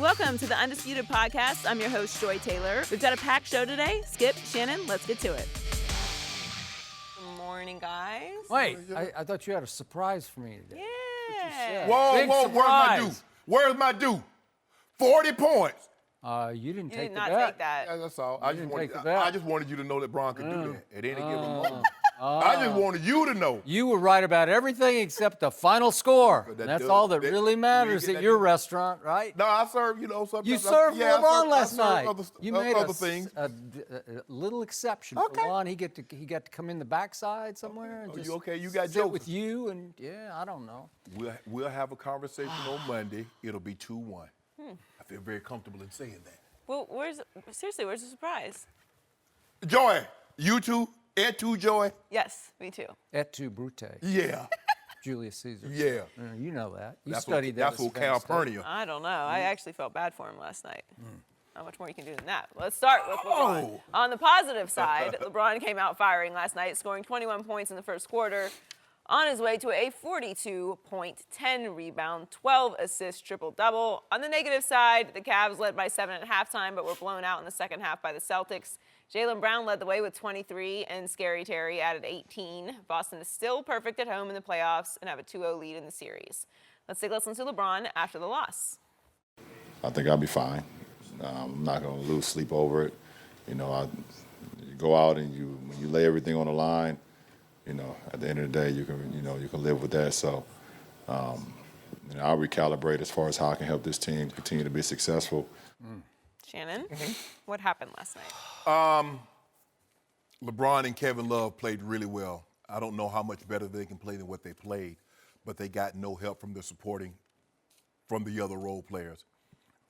Welcome to the Undisputed Podcast. I'm your host, Joy Taylor. We've got a packed show today. Skip, Shannon, let's get to it. Good morning, guys. Wait, I thought you had a surprise for me today. Yeah. Whoa, where's my due? Where's my due? 40 points. You didn't You take did the not bet. take that. Yeah, that's all. You didn't take the bet. I just wanted you to know that Bron could do that at any given moment. I just wanted you to know. You were right about everything except the final score. That's all that really matters at your restaurant, right? No, I serve, sometimes. You served LeBron last night. You made other things. a little exception Okay. for Lon. He got to come in the backside somewhere. And Oh, just you okay? You got sit jokes. with you, and I don't know. We'll have a conversation on Monday. It'll be 2-1. I feel very comfortable in saying that. Well, where's the surprise? Joy, you two, et tu, Joy? Yes, me too. Et tu, Brute. Yeah. Julius Caesar. Yeah. You know that. You That's studied that. That's what Calpurnia. I don't know. I actually felt bad for him last night. Not much more you can do than that. Let's start with LeBron. Oh. On the positive side, LeBron came out firing last night, scoring 21 points in the first quarter, on his way to a 42-point, 10 rebound, 12 assist triple-double. On the negative side, the Cavs led by 7 at halftime, but were blown out in the second half by the Celtics. Jaylen Brown led the way with 23, and Scary Terry added 18. Boston is still perfect at home in the playoffs and have a 2-0 lead in the series. Let's take a listen to LeBron after the loss. I think I'll be fine. I'm not going to lose sleep over it. You go out and when you lay everything on the line, at the end of the day, you can live with that. So, I'll recalibrate as far as how I can help this team continue to be successful. Shannon, what happened last night? LeBron and Kevin Love played really well. I don't know how much better they can play than what they played, but they got no help from from the other role players.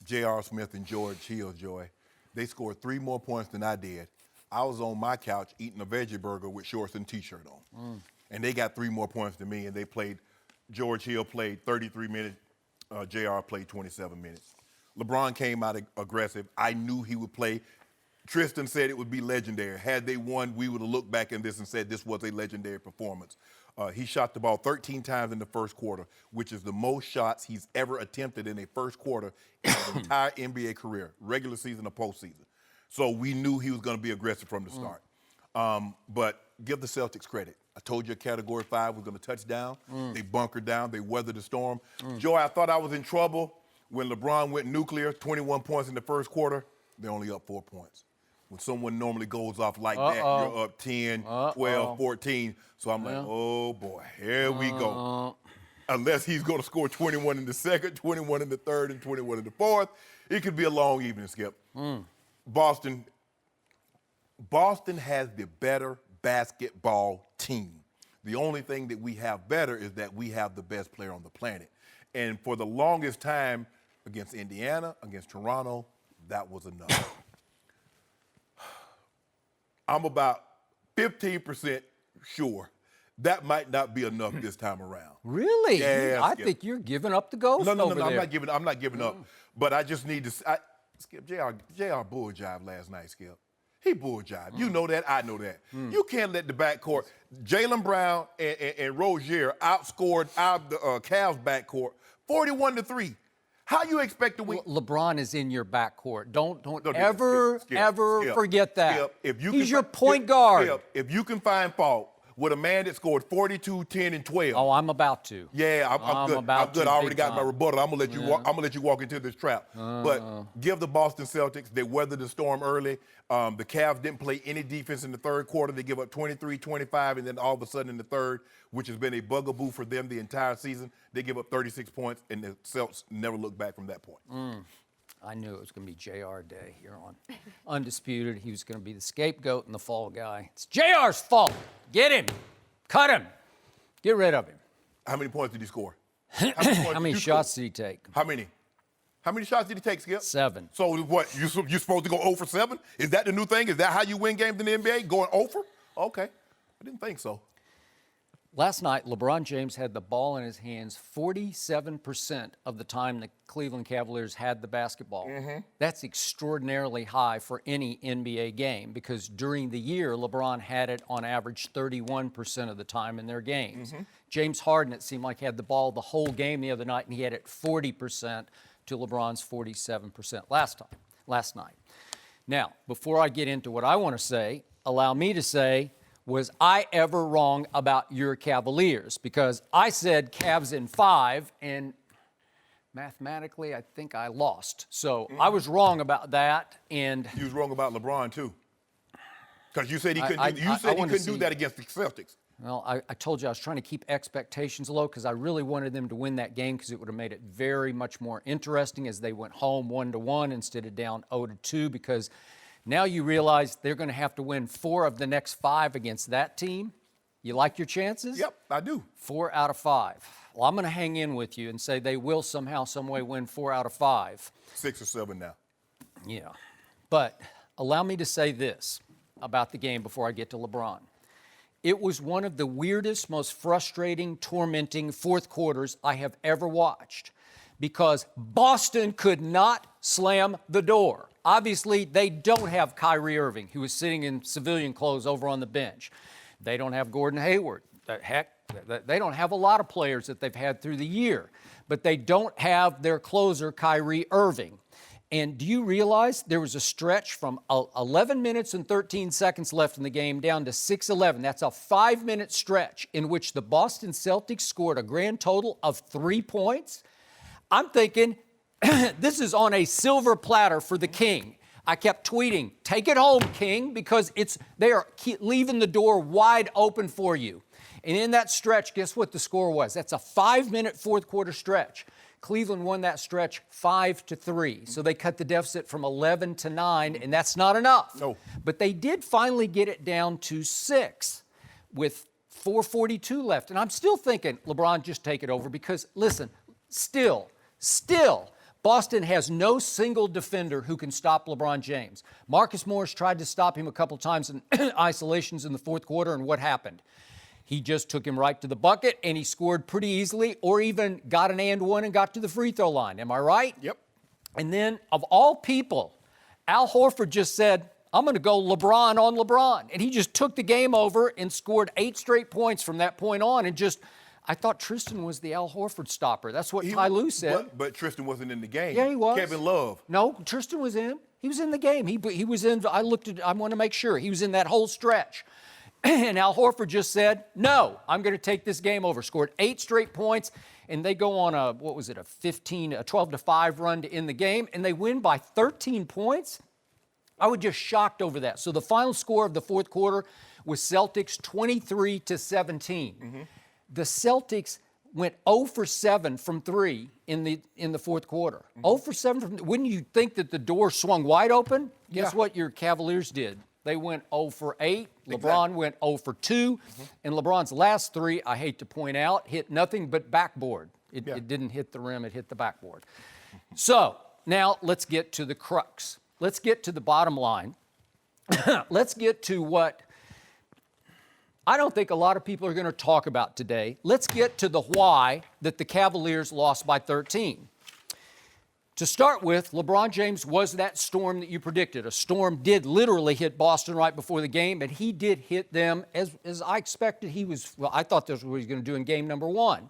J.R. Smith and George Hill, Joy, they scored 3 more points than I did. I was on my couch eating a veggie burger with shorts and T-shirt on. And they got 3 more points than me, and George Hill played 33 minutes, J.R. played 27 minutes. LeBron came out aggressive. I knew he would play. Tristan said it would be legendary. Had they won, we would have looked back at this and said this was a legendary performance. He shot the ball 13 times in the first quarter, which is the most shots he's ever attempted in a first quarter in his entire NBA career, regular season or postseason. So we knew he was going to be aggressive from the start. But give the Celtics credit. I told you Category 5 was going to touch down. They bunkered down. They weathered the storm. Joy, I thought I was in trouble when LeBron went nuclear, 21 points in the first quarter. They're only up 4 points. When someone normally goes off like that, you're up 10, 12, 14. So I'm like, oh, boy, here we go. Unless he's going to score 21 in the second, 21 in the third, and 21 in the fourth, it could be a long evening, Skip. Boston has the better basketball team. The only thing that we have better is that we have the best player on the planet. And for the longest time against Indiana, against Toronto, that was enough. I'm about 15% sure that might not be enough this time around. Really? Yeah, I Skip. think you're giving up the ghost No, over there. I'm not giving up. But I just need to. Skip, JR bull jive last night, Skip. He bull jive. You know that. I know that. You can't let the backcourt. Jaylen Brown and Rozier outscored the Cavs backcourt 41-3. How you expect to win? LeBron is in your backcourt. Don't Skip, ever Skip, forget that. Skip, if you He's can your point guard. Skip, if you can find fault with a man that scored 42, 10, and 12. Oh, I'm about to. Yeah, I'm good. I'm good. I already got my rebuttal. I'm gonna let you walk into this trap. But give the Boston Celtics. They weathered the storm early. The Cavs didn't play any defense in the third quarter. They give up 23, 25, and then all of a sudden in the third, which has been a bugaboo for them the entire season, they give up 36 points, and the Celtics never look back from that point. I knew it was going to be JR Day here on Undisputed. He was going to be the scapegoat and the fall guy. It's JR's fault. Get him. Cut him. Get rid of him. How many points did he score? How many shots did he take? How many? How many shots did he take, Skip? 7. So what, you supposed to go 0 for 7? Is that the new thing? Is that how you win games in the NBA, going 0 for? Okay. I didn't think so. Last night, LeBron James had the ball in his hands 47% of the time the Cleveland Cavaliers had the basketball. That's extraordinarily high for any NBA game because during the year, LeBron had it on average 31% of the time in their games. James Harden, it seemed like, had the ball the whole game the other night, and he had it 40%. to LeBron's 47% last night. Now, before I get into what I want to say, allow me to say, was I ever wrong about your Cavaliers? Because I said Cavs in 5, and mathematically, I think I lost. So I was wrong about that, and You was wrong about LeBron, too. Because you said he couldn't do that against the Celtics. well, I told you I was trying to keep expectations low because I really wanted them to win that game because it would have made it very much more interesting as they went home 1-1 instead of down 0-2, because now you realize they're going to have to win 4 of the next 5 against that team. You like your chances? Yep, I do. 4 out of 5. Well, I'm going to hang in with you and say they will somehow, some way win 4 out of 5. 6 or 7 now. Yeah. But allow me to say this about the game before I get to LeBron. It was one of the weirdest, most frustrating, tormenting fourth quarters I have ever watched because Boston could not slam the door. Obviously, they don't have Kyrie Irving, who is sitting in civilian clothes over on the bench. They don't have Gordon Hayward. Heck, they don't have a lot of players that they've had through the year. But they don't have their closer, Kyrie Irving. And do you realize there was a stretch from 11 minutes and 13 seconds left in the game down to 6:11? That's a 5-minute stretch in which the Boston Celtics scored a grand total of 3 points. I'm thinking, this is on a silver platter for the King. I kept tweeting, take it home, King, because they are leaving the door wide open for you. And in that stretch, guess what the score was? That's a 5-minute fourth quarter stretch. Cleveland won that stretch 5-3. So they cut the deficit from 11 to 9, and that's not enough. No. But they did finally get it down to 6 with 4:42 left. And I'm still thinking, LeBron, just take it over because, listen, still, Boston has no single defender who can stop LeBron James. Marcus Morris tried to stop him a couple times in isolations in the fourth quarter, and what happened? He just took him right to the bucket, and he scored pretty easily, or even got an and one and got to the free throw line. Am I right? Yep. And then, of all people, Al Horford just said, I'm going to go LeBron on LeBron. And he just took the game over and scored 8 straight points from that point on, and just... I thought Tristan was the Al Horford stopper. That's what Ty Lue said. But Tristan wasn't in the game. Yeah, he was. Kevin Love. No, Tristan was in. He was in the game. He was in. I want to make sure. He was in that whole stretch. And Al Horford just said, no, I'm going to take this game over. Scored 8 straight points, and they go on a 12-5 run to end the game, and they win by 13 points. I was just shocked over that. So the final score of the fourth quarter was Celtics 23-17. Mm-hmm. The Celtics went 0 for 7 from 3 in the fourth quarter. Mm-hmm. 0 for 7 from. Wouldn't you think that the door swung wide open? Guess what your Cavaliers did? They went 0 for 8. Exactly. LeBron went 0 for 2. Mm-hmm. And LeBron's last 3, I hate to point out, hit nothing but backboard. It didn't hit the rim, it hit the backboard. So now let's get to the crux. Let's get to the bottom line. Let's get to what I don't think a lot of people are going to talk about today. Let's get to the why that the Cavaliers lost by 13. To start with, LeBron James was that storm that you predicted. A storm did literally hit Boston right before the game, and he did hit them as I expected I thought this was what he was going to do in game number 1.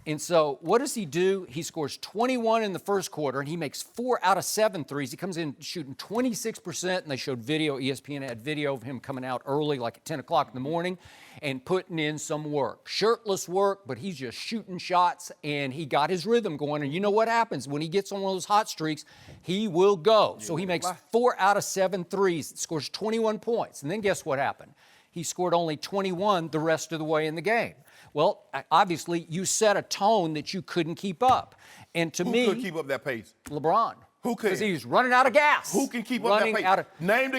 And so what does he do? He scores 21 in the first quarter, and he makes 4 out of 7 threes. He comes in shooting 26%, and they showed video. ESPN had video of him coming out early, like at 10 o'clock in the morning, and putting in some work. Shirtless work, but he's just shooting shots, and he got his rhythm going. And you know what happens? When he gets on one of those hot streaks, he will go. So he makes 4 out of 7 threes, scores 21 points. And then guess what happened? He scored only 21 the rest of the way in the game. Well, obviously, you set a tone that you couldn't keep up. And to me... Who could keep up that pace? LeBron. Who could? Because he's running out of gas. Who can keep up that pace? Name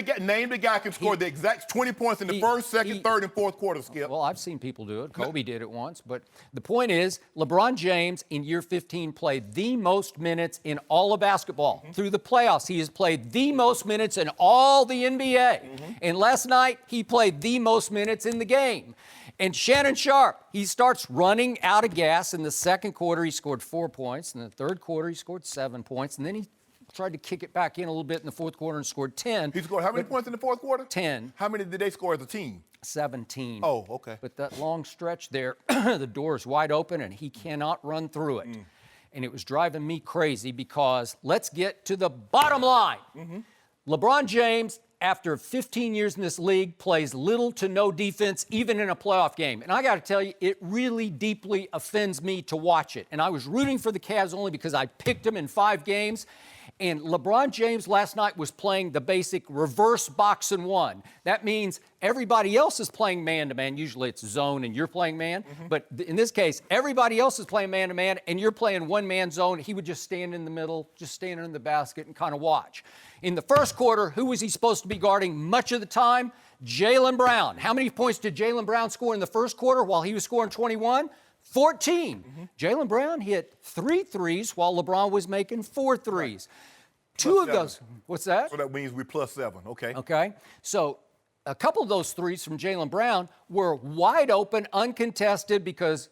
the guy who can score the exact 20 points in the first, second, third, and fourth quarter, Skip. Well, I've seen people do it. Kobe did it once. But the point is, LeBron James in year 15 played the most minutes in all of basketball. Mm-hmm. Through the playoffs, he has played the most minutes in all the NBA. Mm-hmm. And last night, he played the most minutes in the game. And Shannon Sharpe, he starts running out of gas. In the second quarter, he scored 4 points. In the third quarter, he scored 7 points. And then he tried to kick it back in a little bit in the fourth quarter and scored 10. He scored how many points in the fourth quarter? 10. How many did they score as a team? 17. Oh, okay. But that long stretch there, the door is wide open, and he cannot run through it. and it was driving me crazy because let's get to the bottom line. LeBron James, after 15 years in this league, plays little to no defense, even in a playoff game. And I got to tell you, it really deeply offends me to watch it. And I was rooting for the Cavs only because I picked them in 5 games. And LeBron James last night was playing the basic reverse box and one. That means everybody else is playing man-to-man. Usually it's zone and you're playing man. But in this case, everybody else is playing man-to-man and you're playing one-man zone. He would just stand in the middle, just stand in the basket and kind of watch. In the first quarter, who was he supposed to be guarding much of the time? Jaylen Brown. How many points did Jaylen Brown score in the first quarter while he was scoring 21? 14. Jaylen Brown hit 3 threes while LeBron was making 4 threes. Two of those. What's that? So that means we +7. Okay. Okay. So a couple of those threes from Jaylen Brown were wide open, uncontested, because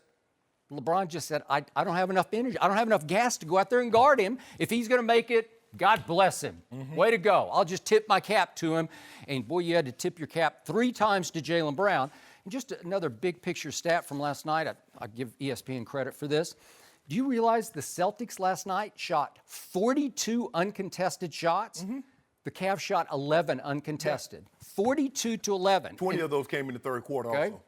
LeBron just said, I don't have enough energy. I don't have enough gas to go out there and guard him. If he's going to make it, God bless him. Way to go. I'll just tip my cap to him. And boy, you had to tip your cap 3 times to Jaylen Brown. And just another big picture stat from last night. I give ESPN credit for this. Do you realize the Celtics last night shot 42 uncontested shots? The Cavs shot 11 uncontested. 42 to 11. 20 of those came in the third quarter also.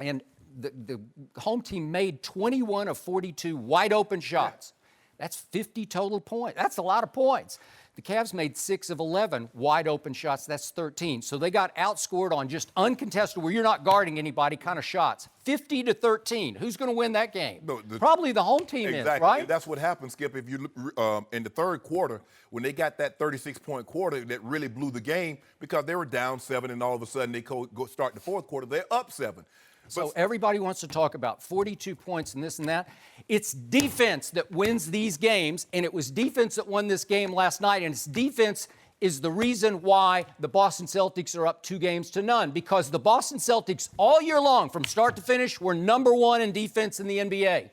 And the home team made 21 of 42 wide open shots. That's 50 total points. That's a lot of points. The Cavs made 6 of 11 wide open shots. That's 13. So they got outscored on just uncontested, where you're not guarding anybody kind of shots. 50 to 13. Who's going to win that game? No, probably the home team is, right? That's what happened, Skip. If you look in the third quarter, when they got that 36-point quarter, that really blew the game because they were down 7, and all of a sudden they go start the fourth quarter, they're up 7. So everybody wants to talk about 42 points and this and that. It's defense that wins these games, and it was defense that won this game last night, and it's defense is the reason why the Boston Celtics are up 2 games to none, because the Boston Celtics all year long, from start to finish, were #1 in defense in the NBA.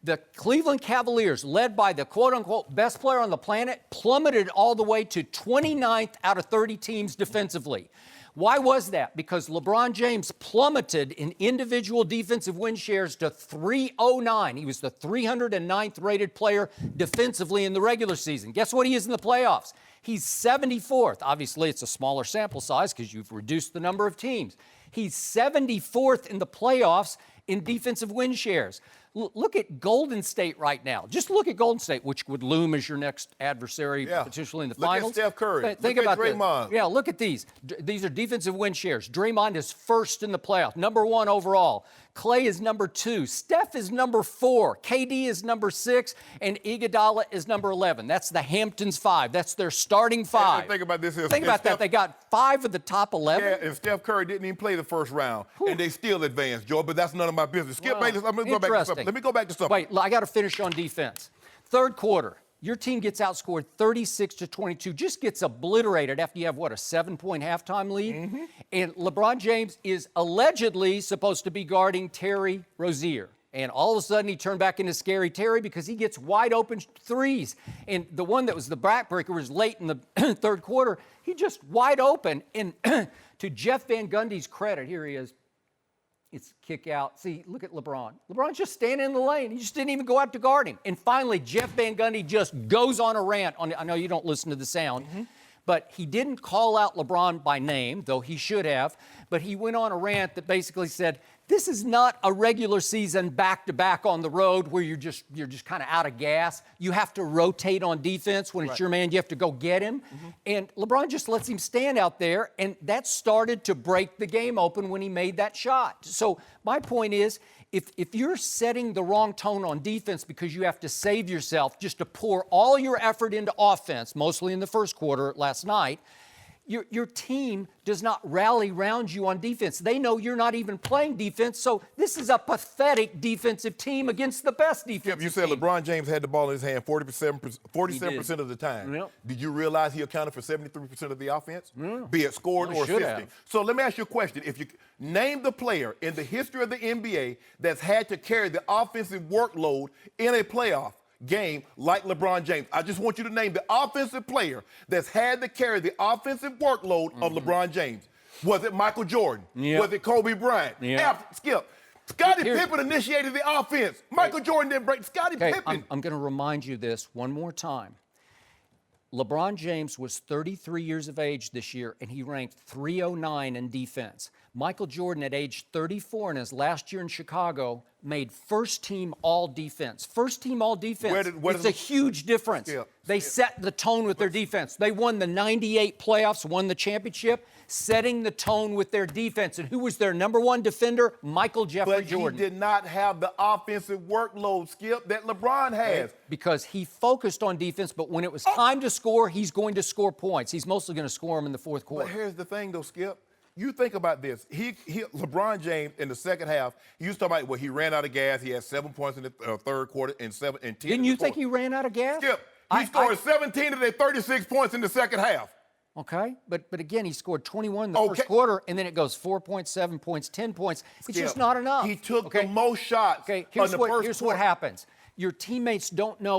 The Cleveland Cavaliers, led by the quote-unquote best player on the planet, plummeted all the way to 29th out of 30 teams defensively. Why was that? Because LeBron James plummeted in individual defensive win shares to 309. He was the 309th rated player defensively in the regular season. Guess what he is in the playoffs? He's 74th. Obviously, it's a smaller sample size because you've reduced the number of teams. He's 74th in the playoffs in defensive win shares. Look at Golden State right now. Just look at Golden State, which would loom as your next adversary potentially in the finals. Look at Steph Curry. Think about Draymond. Yeah, look at these. These are defensive win shares. Draymond is first in the playoff, #1 overall. Clay is #2. Steph is #4. KD is #6. And Iguodala is #11. That's the Hamptons 5. That's their starting 5. Think about this. Think about that. They got 5 of the top 11. Yeah, and Steph Curry didn't even play the first round, and they still advanced, Joe, but that's none of my business. Skip Bayless, I'm going to go back to something. Let me go back to something. Wait, I got to finish on defense. Third quarter, your team gets outscored 36 to 22, just gets obliterated after you have, what, a 7-point halftime lead? And LeBron James is allegedly supposed to be guarding Terry Rozier. And all of a sudden, he turned back into Scary Terry because he gets wide open threes. And the one that was the backbreaker was late in the third quarter. He just wide open. And to Jeff Van Gundy's credit, here he is. It's kick out. See, look at LeBron. LeBron's just standing in the lane. He just didn't even go out to guard him. And finally, Jeff Van Gundy just goes on a rant. I know you don't listen to the sound, but he didn't call out LeBron by name, though he should have. But he went on a rant that basically said, this is not a regular season back-to-back on the road where you're just kind of out of gas. You have to rotate on defense. When it's your man, you have to go get him. And LeBron just lets him stand out there, and that started to break the game open when he made that shot. So my point is, if you're setting the wrong tone on defense because you have to save yourself just to pour all your effort into offense, mostly in the first quarter last night, your team does not rally around you on defense. They know you're not even playing defense, so this is a pathetic defensive team against the best defensive You said team. LeBron James had the ball in his hand 47% of the time. Yep. Did you realize he accounted for 73% of the offense? Be it scored or assisting. So let me ask you a question. If you name the player in the history of the NBA that's had to carry the offensive workload in a playoff game like LeBron James. I just want you to name the offensive player that's had to carry the offensive workload of LeBron James. Was it Michael Jordan? Was it Kobe Bryant? Yeah. Skip, Scottie Pippen initiated the offense. Michael Jordan didn't break. Scottie Pippen. I'm going to remind you this one more time. LeBron James was 33 years of age this year, and he ranked 309 in defense. Michael Jordan, at age 34 in his last year in Chicago, made first-team all-defense. First-team all-defense. It's a huge difference. They set the tone with their defense. They won the 98 playoffs, won the championship, setting the tone with their defense. And who was their number one defender? Michael Jeffrey Jordan. But he did not have the offensive workload, Skip, that LeBron has. Because he focused on defense, but when it was time to score, he's going to score points. He's mostly going to score them in the fourth quarter. But here's the thing, though, Skip. You think about this. LeBron James in the second half, you was talking about, well, he ran out of gas. He had 7 points in the third quarter and 10 Didn't you think he ran out of gas? Skip, he scored 17 of their 36 points in the second half. Okay, but again, he scored 21 in the first quarter, and then it goes 4 points, 7 points, 10 points. It's just not enough. He took the most shots. Okay, here's what happens. Your teammates don't know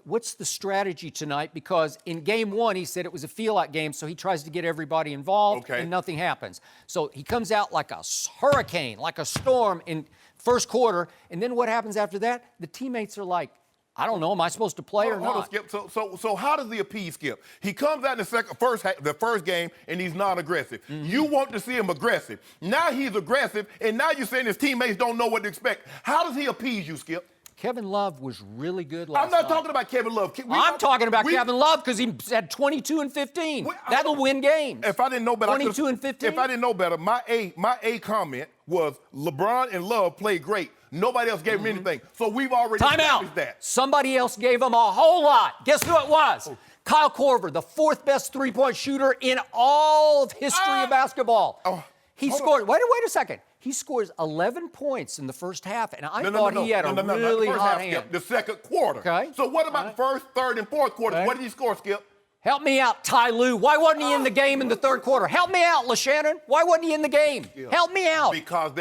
what's the strategy tonight, because in game one, he said it was a feel-out game, so he tries to get everybody involved, and nothing happens. So he comes out like a hurricane, like a storm in first quarter, and then what happens after that? The teammates are like, I don't know, am I supposed to play or not? Hold on, Skip. So how does he appease Skip? He comes out in the first game, and he's non-aggressive. You want to see him aggressive. Now he's aggressive, and now you're saying his teammates don't know what to expect. How does he appease you, Skip? Kevin Love was really good last night. I'm not talking about Kevin Love. I'm talking about Kevin Love because he had 22 and 15. That'll win games. If I didn't know better, 22 and 15. If I didn't know better, my A comment was LeBron and Love played great. Nobody else gave him anything. So we've already established that. Somebody else gave him a whole lot. Guess who it was? Kyle Korver, the fourth best three-point shooter in all of history of basketball. He scored. Wait a second. He scores 11 points in the first half, and I thought he had a really hot hand. The second quarter. Okay. So what about the first, third, and fourth quarters? What did he score, Skip? Help me out, Ty Lue. Why wasn't he in the game in the third quarter? Help me out, Shannon. Why wasn't he in the game? Help me out. Because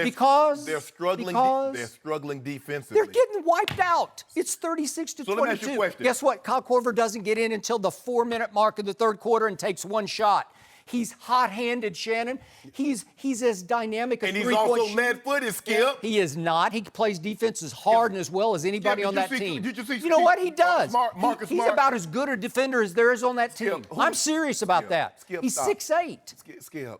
they're struggling. They're struggling defensively. They're getting wiped out. It's 36 to 22. So let me ask you a question. Guess what? Kyle Korver doesn't get in until the 4-minute mark of the third quarter and takes one shot. He's hot-handed, Shannon. He's as dynamic as three-point shooter. And he's also lead-footed, Skip. He is not. He plays defense as hard and as well as anybody on that team. Did you see? You know what? He does. He's about as good a defender as there is on that team. I'm serious about that. He's 6'8". Skip.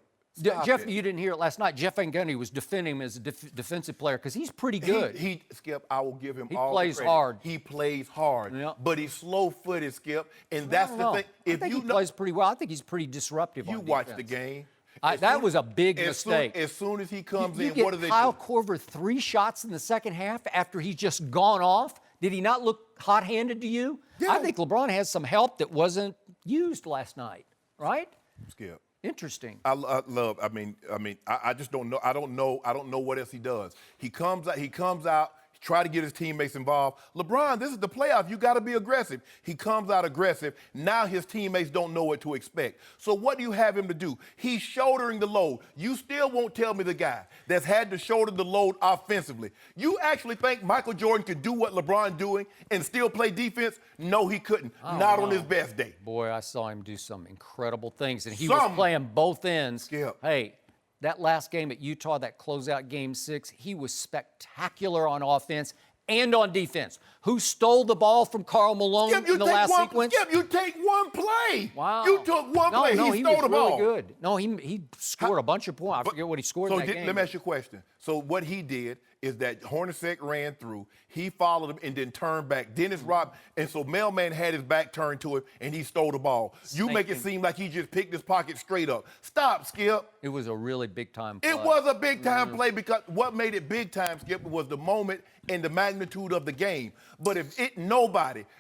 Jeff, you didn't hear it last night. Jeff Van Gundy was defending him as a defensive player because he's pretty good. Skip, I will give him he all plays the credit. hard. He plays hard, but he's slow-footed, Skip, and that's the thing. I think he plays pretty well. I think he's pretty disruptive on defense. You watch the game. That was a big mistake. As soon as he comes in, what do they do? Kyle Korver 3 shots in the second half after he's just gone off. Did he not look hot-handed to you? Yeah. I think LeBron has some help that wasn't used last night, right? Skip. Interesting. I just don't know. I don't know what else he does. He comes out, try to get his teammates involved. LeBron, this is the playoff. You got to be aggressive. He comes out aggressive. Now his teammates don't know what to expect. So what do you have him to do? He's shouldering the load. You still won't tell me the guy that's had to shoulder the load offensively. You actually think Michael Jordan could do what LeBron doing and still play defense? No, he couldn't. Not on his best day. Boy, I saw him do some incredible things, and he was playing both ends. Skip. Hey, that last game at Utah, that closeout game 6, he was spectacular on offense and on defense. Who stole the ball from Karl Malone in the last sequence? Skip, you take one play. Wow. You took one play. He stole the ball. Really good. No, he scored a bunch of points. I forget what he scored in that game. Let me ask you a question. So what he did is that Hornacek ran through, he followed him and then turned back. Dennis Rodman, and so Mailman had his back turned to him and he stole the ball. You make it seem like he just picked his pocket straight up. Stop, Skip. It was a really big-time play. It was a big-time play because what made it big-time, Skip, was the moment and the magnitude of the game. But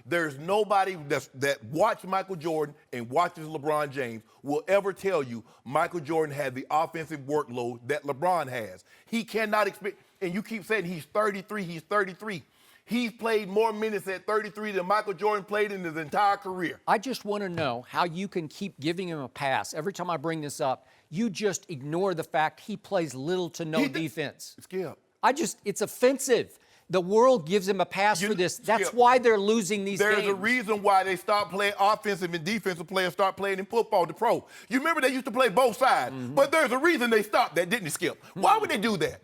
there's nobody that watched Michael Jordan and watches LeBron James will ever tell you Michael Jordan had the offensive workload that LeBron has. He cannot expect, and you keep saying he's 33. He's played more minutes at 33 than Michael Jordan played in his entire career. I just want to know how you can keep giving him a pass. Every time I bring this up, you just ignore the fact he plays little to no defense. Skip. It's offensive. The world gives him a pass for this. That's why they're losing these games. There's a reason why they start playing offensive and defensive players start playing in football, the pro. You remember they used to play both sides, but there's a reason they stopped that, didn't they, Skip? Why would they do that?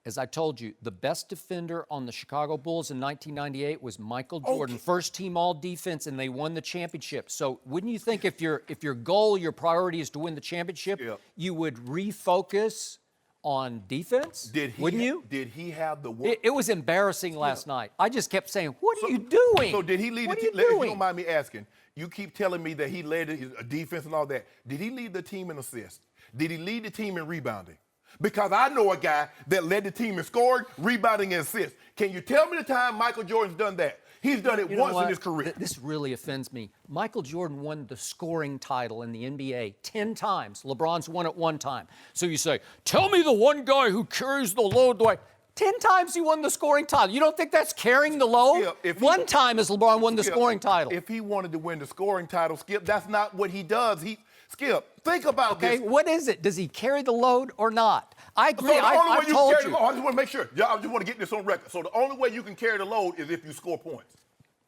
as I told you, the best defender on the Chicago Bulls in 1998 was Michael Jordan, first team all defense, and they won the championship. So wouldn't you think if your goal, your priority is to win the championship, you would refocus on defense? Wouldn't you? Did he have the work? It was embarrassing last night. I just kept saying, what are you doing? So did he lead the team? If you don't mind me asking, you keep telling me that he led his defense and all that. Did he lead the team in assists? Did he lead the team in rebounding? Because I know a guy that led the team in scoring, rebounding, and assists. Can you tell me the time Michael Jordan's done that? He's done it once in his career. This really offends me. Michael Jordan won the scoring title in the NBA 10 times. LeBron's won it 1 time. So you say, tell me the one guy who carries the load the way. 10 times he won the scoring title. You don't think that's carrying the load? One time has LeBron won the scoring title. If he wanted to win the scoring title, Skip, that's not what he does. Skip, think about this. Okay, what is it? Does he carry the load or not? I agree. So the only way you told carry the load, I just want to make sure. I just want to get this on record. So the only way you can carry the load is if you score points.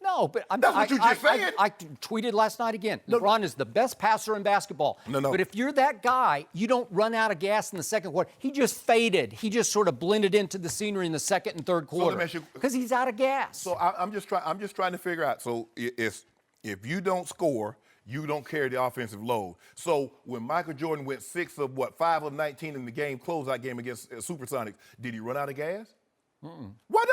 No, but that's what you just said. I tweeted last night again. LeBron is the best passer in basketball. No. But if you're that guy, you don't run out of gas in the second quarter. He just faded. He just sort of blended into the scenery in the second and third quarter because he's out of gas. So I'm just trying to figure out. So if you don't score, you don't carry the offensive load. So when Michael Jordan went 5 of 19 in the closeout game against Supersonics, did he run out of gas? What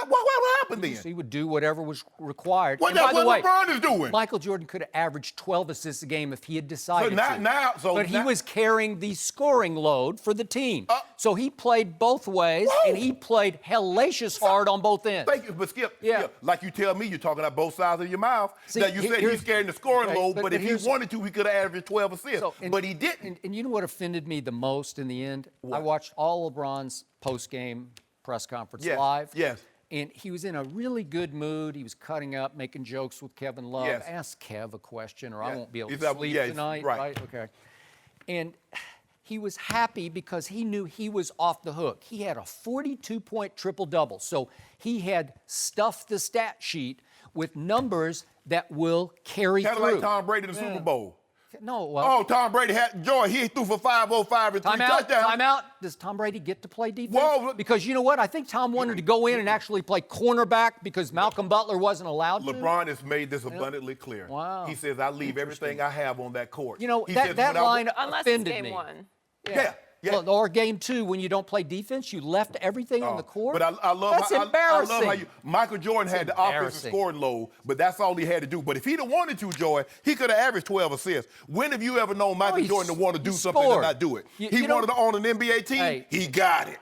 happened then? He would do whatever was required. What LeBron is doing? Michael Jordan could have averaged 12 assists a game if he had decided to. He was carrying the scoring load for the team. So he played both ways, and he played hellacious hard on both ends. Thank you, but Skip, like you tell me, you're talking out both sides of your mouth. That you said he's carrying the scoring load, but if he wanted to, he could have averaged 12 assists. But he didn't. And you know what offended me the most in the end? I watched all LeBron's post-game press conference live. Yes. And he was in a really good mood. He was cutting up, making jokes with Kevin Love. Yes. Ask Kev a question or I won't be able to sleep tonight. Right. Okay. And he was happy because he knew he was off the hook. He had a 42-point triple-double. So he had stuffed the stat sheet with numbers that will carry through. Kind of like Tom Brady in the Super Bowl. No, well. Tom Brady had joy. He threw for 505 and 3 touchdowns. Timeout. Does Tom Brady get to play defense? Because you know what? I think Tom wanted to go in and actually play cornerback because Malcolm Butler wasn't allowed to. LeBron has made this abundantly clear. Wow. He says, I leave everything I have on that court. You know, that line offended me. Unless it's game 1. Yeah. Well, or game 2, when you don't play defense, you left everything on the court. But I love that's embarrassing. I love how Michael Jordan had the offensive scoring load, but that's all he had to do. But if he'd have wanted to, Joy, he could have averaged 12 assists. When have you ever known Michael Jordan to want to do something and not do it? He wanted to own an NBA team. He got it.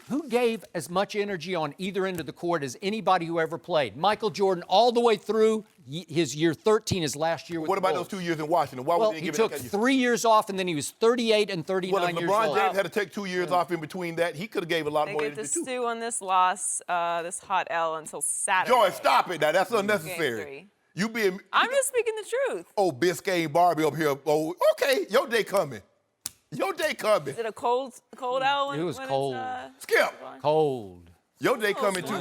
Who gave as much energy on either end of the court as anybody who ever played? Michael Jordan all the way through his year 13, his last year with What the about Bulls. those 2 years in Washington? Why Well, he he took 3 years off, and then he was 38 and 39 years old. Well, if LeBron James had to take 2 years off in between that, he could have gave a lot more energy, too. They get to stew on this loss, this hot L, until Saturday. Joy, stop it now. That's unnecessary. I'm just speaking the truth. Oh, Biscayne Barbie up here. Oh, okay, your day coming. Your day coming. Is it a cold L? It was cold. Skip. Cold. Your day coming too.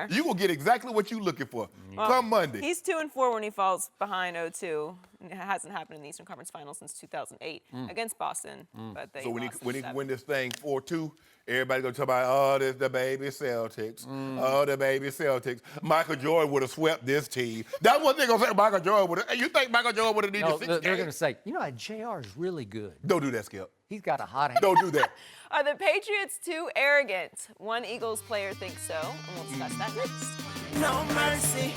You will get exactly what you're looking for. Come Monday. He's 2-4 when he falls behind 0-2. It hasn't happened in the Eastern Conference Finals since 2008 against Boston. But they So when he lost win this thing 4-2, everybody gonna talk about, oh, this the baby Celtics. Oh, the baby Celtics. Michael Jordan would have swept this team. That's what they're gonna say. Michael Jordan would have. You think Michael Jordan would have needed 6 games? They're gonna say, you know, JR is really good. Don't do that, Skip. He's got a hot hand. Don't do that. Are the Patriots too arrogant? One Eagles player thinks so, and we'll discuss that next. No mercy.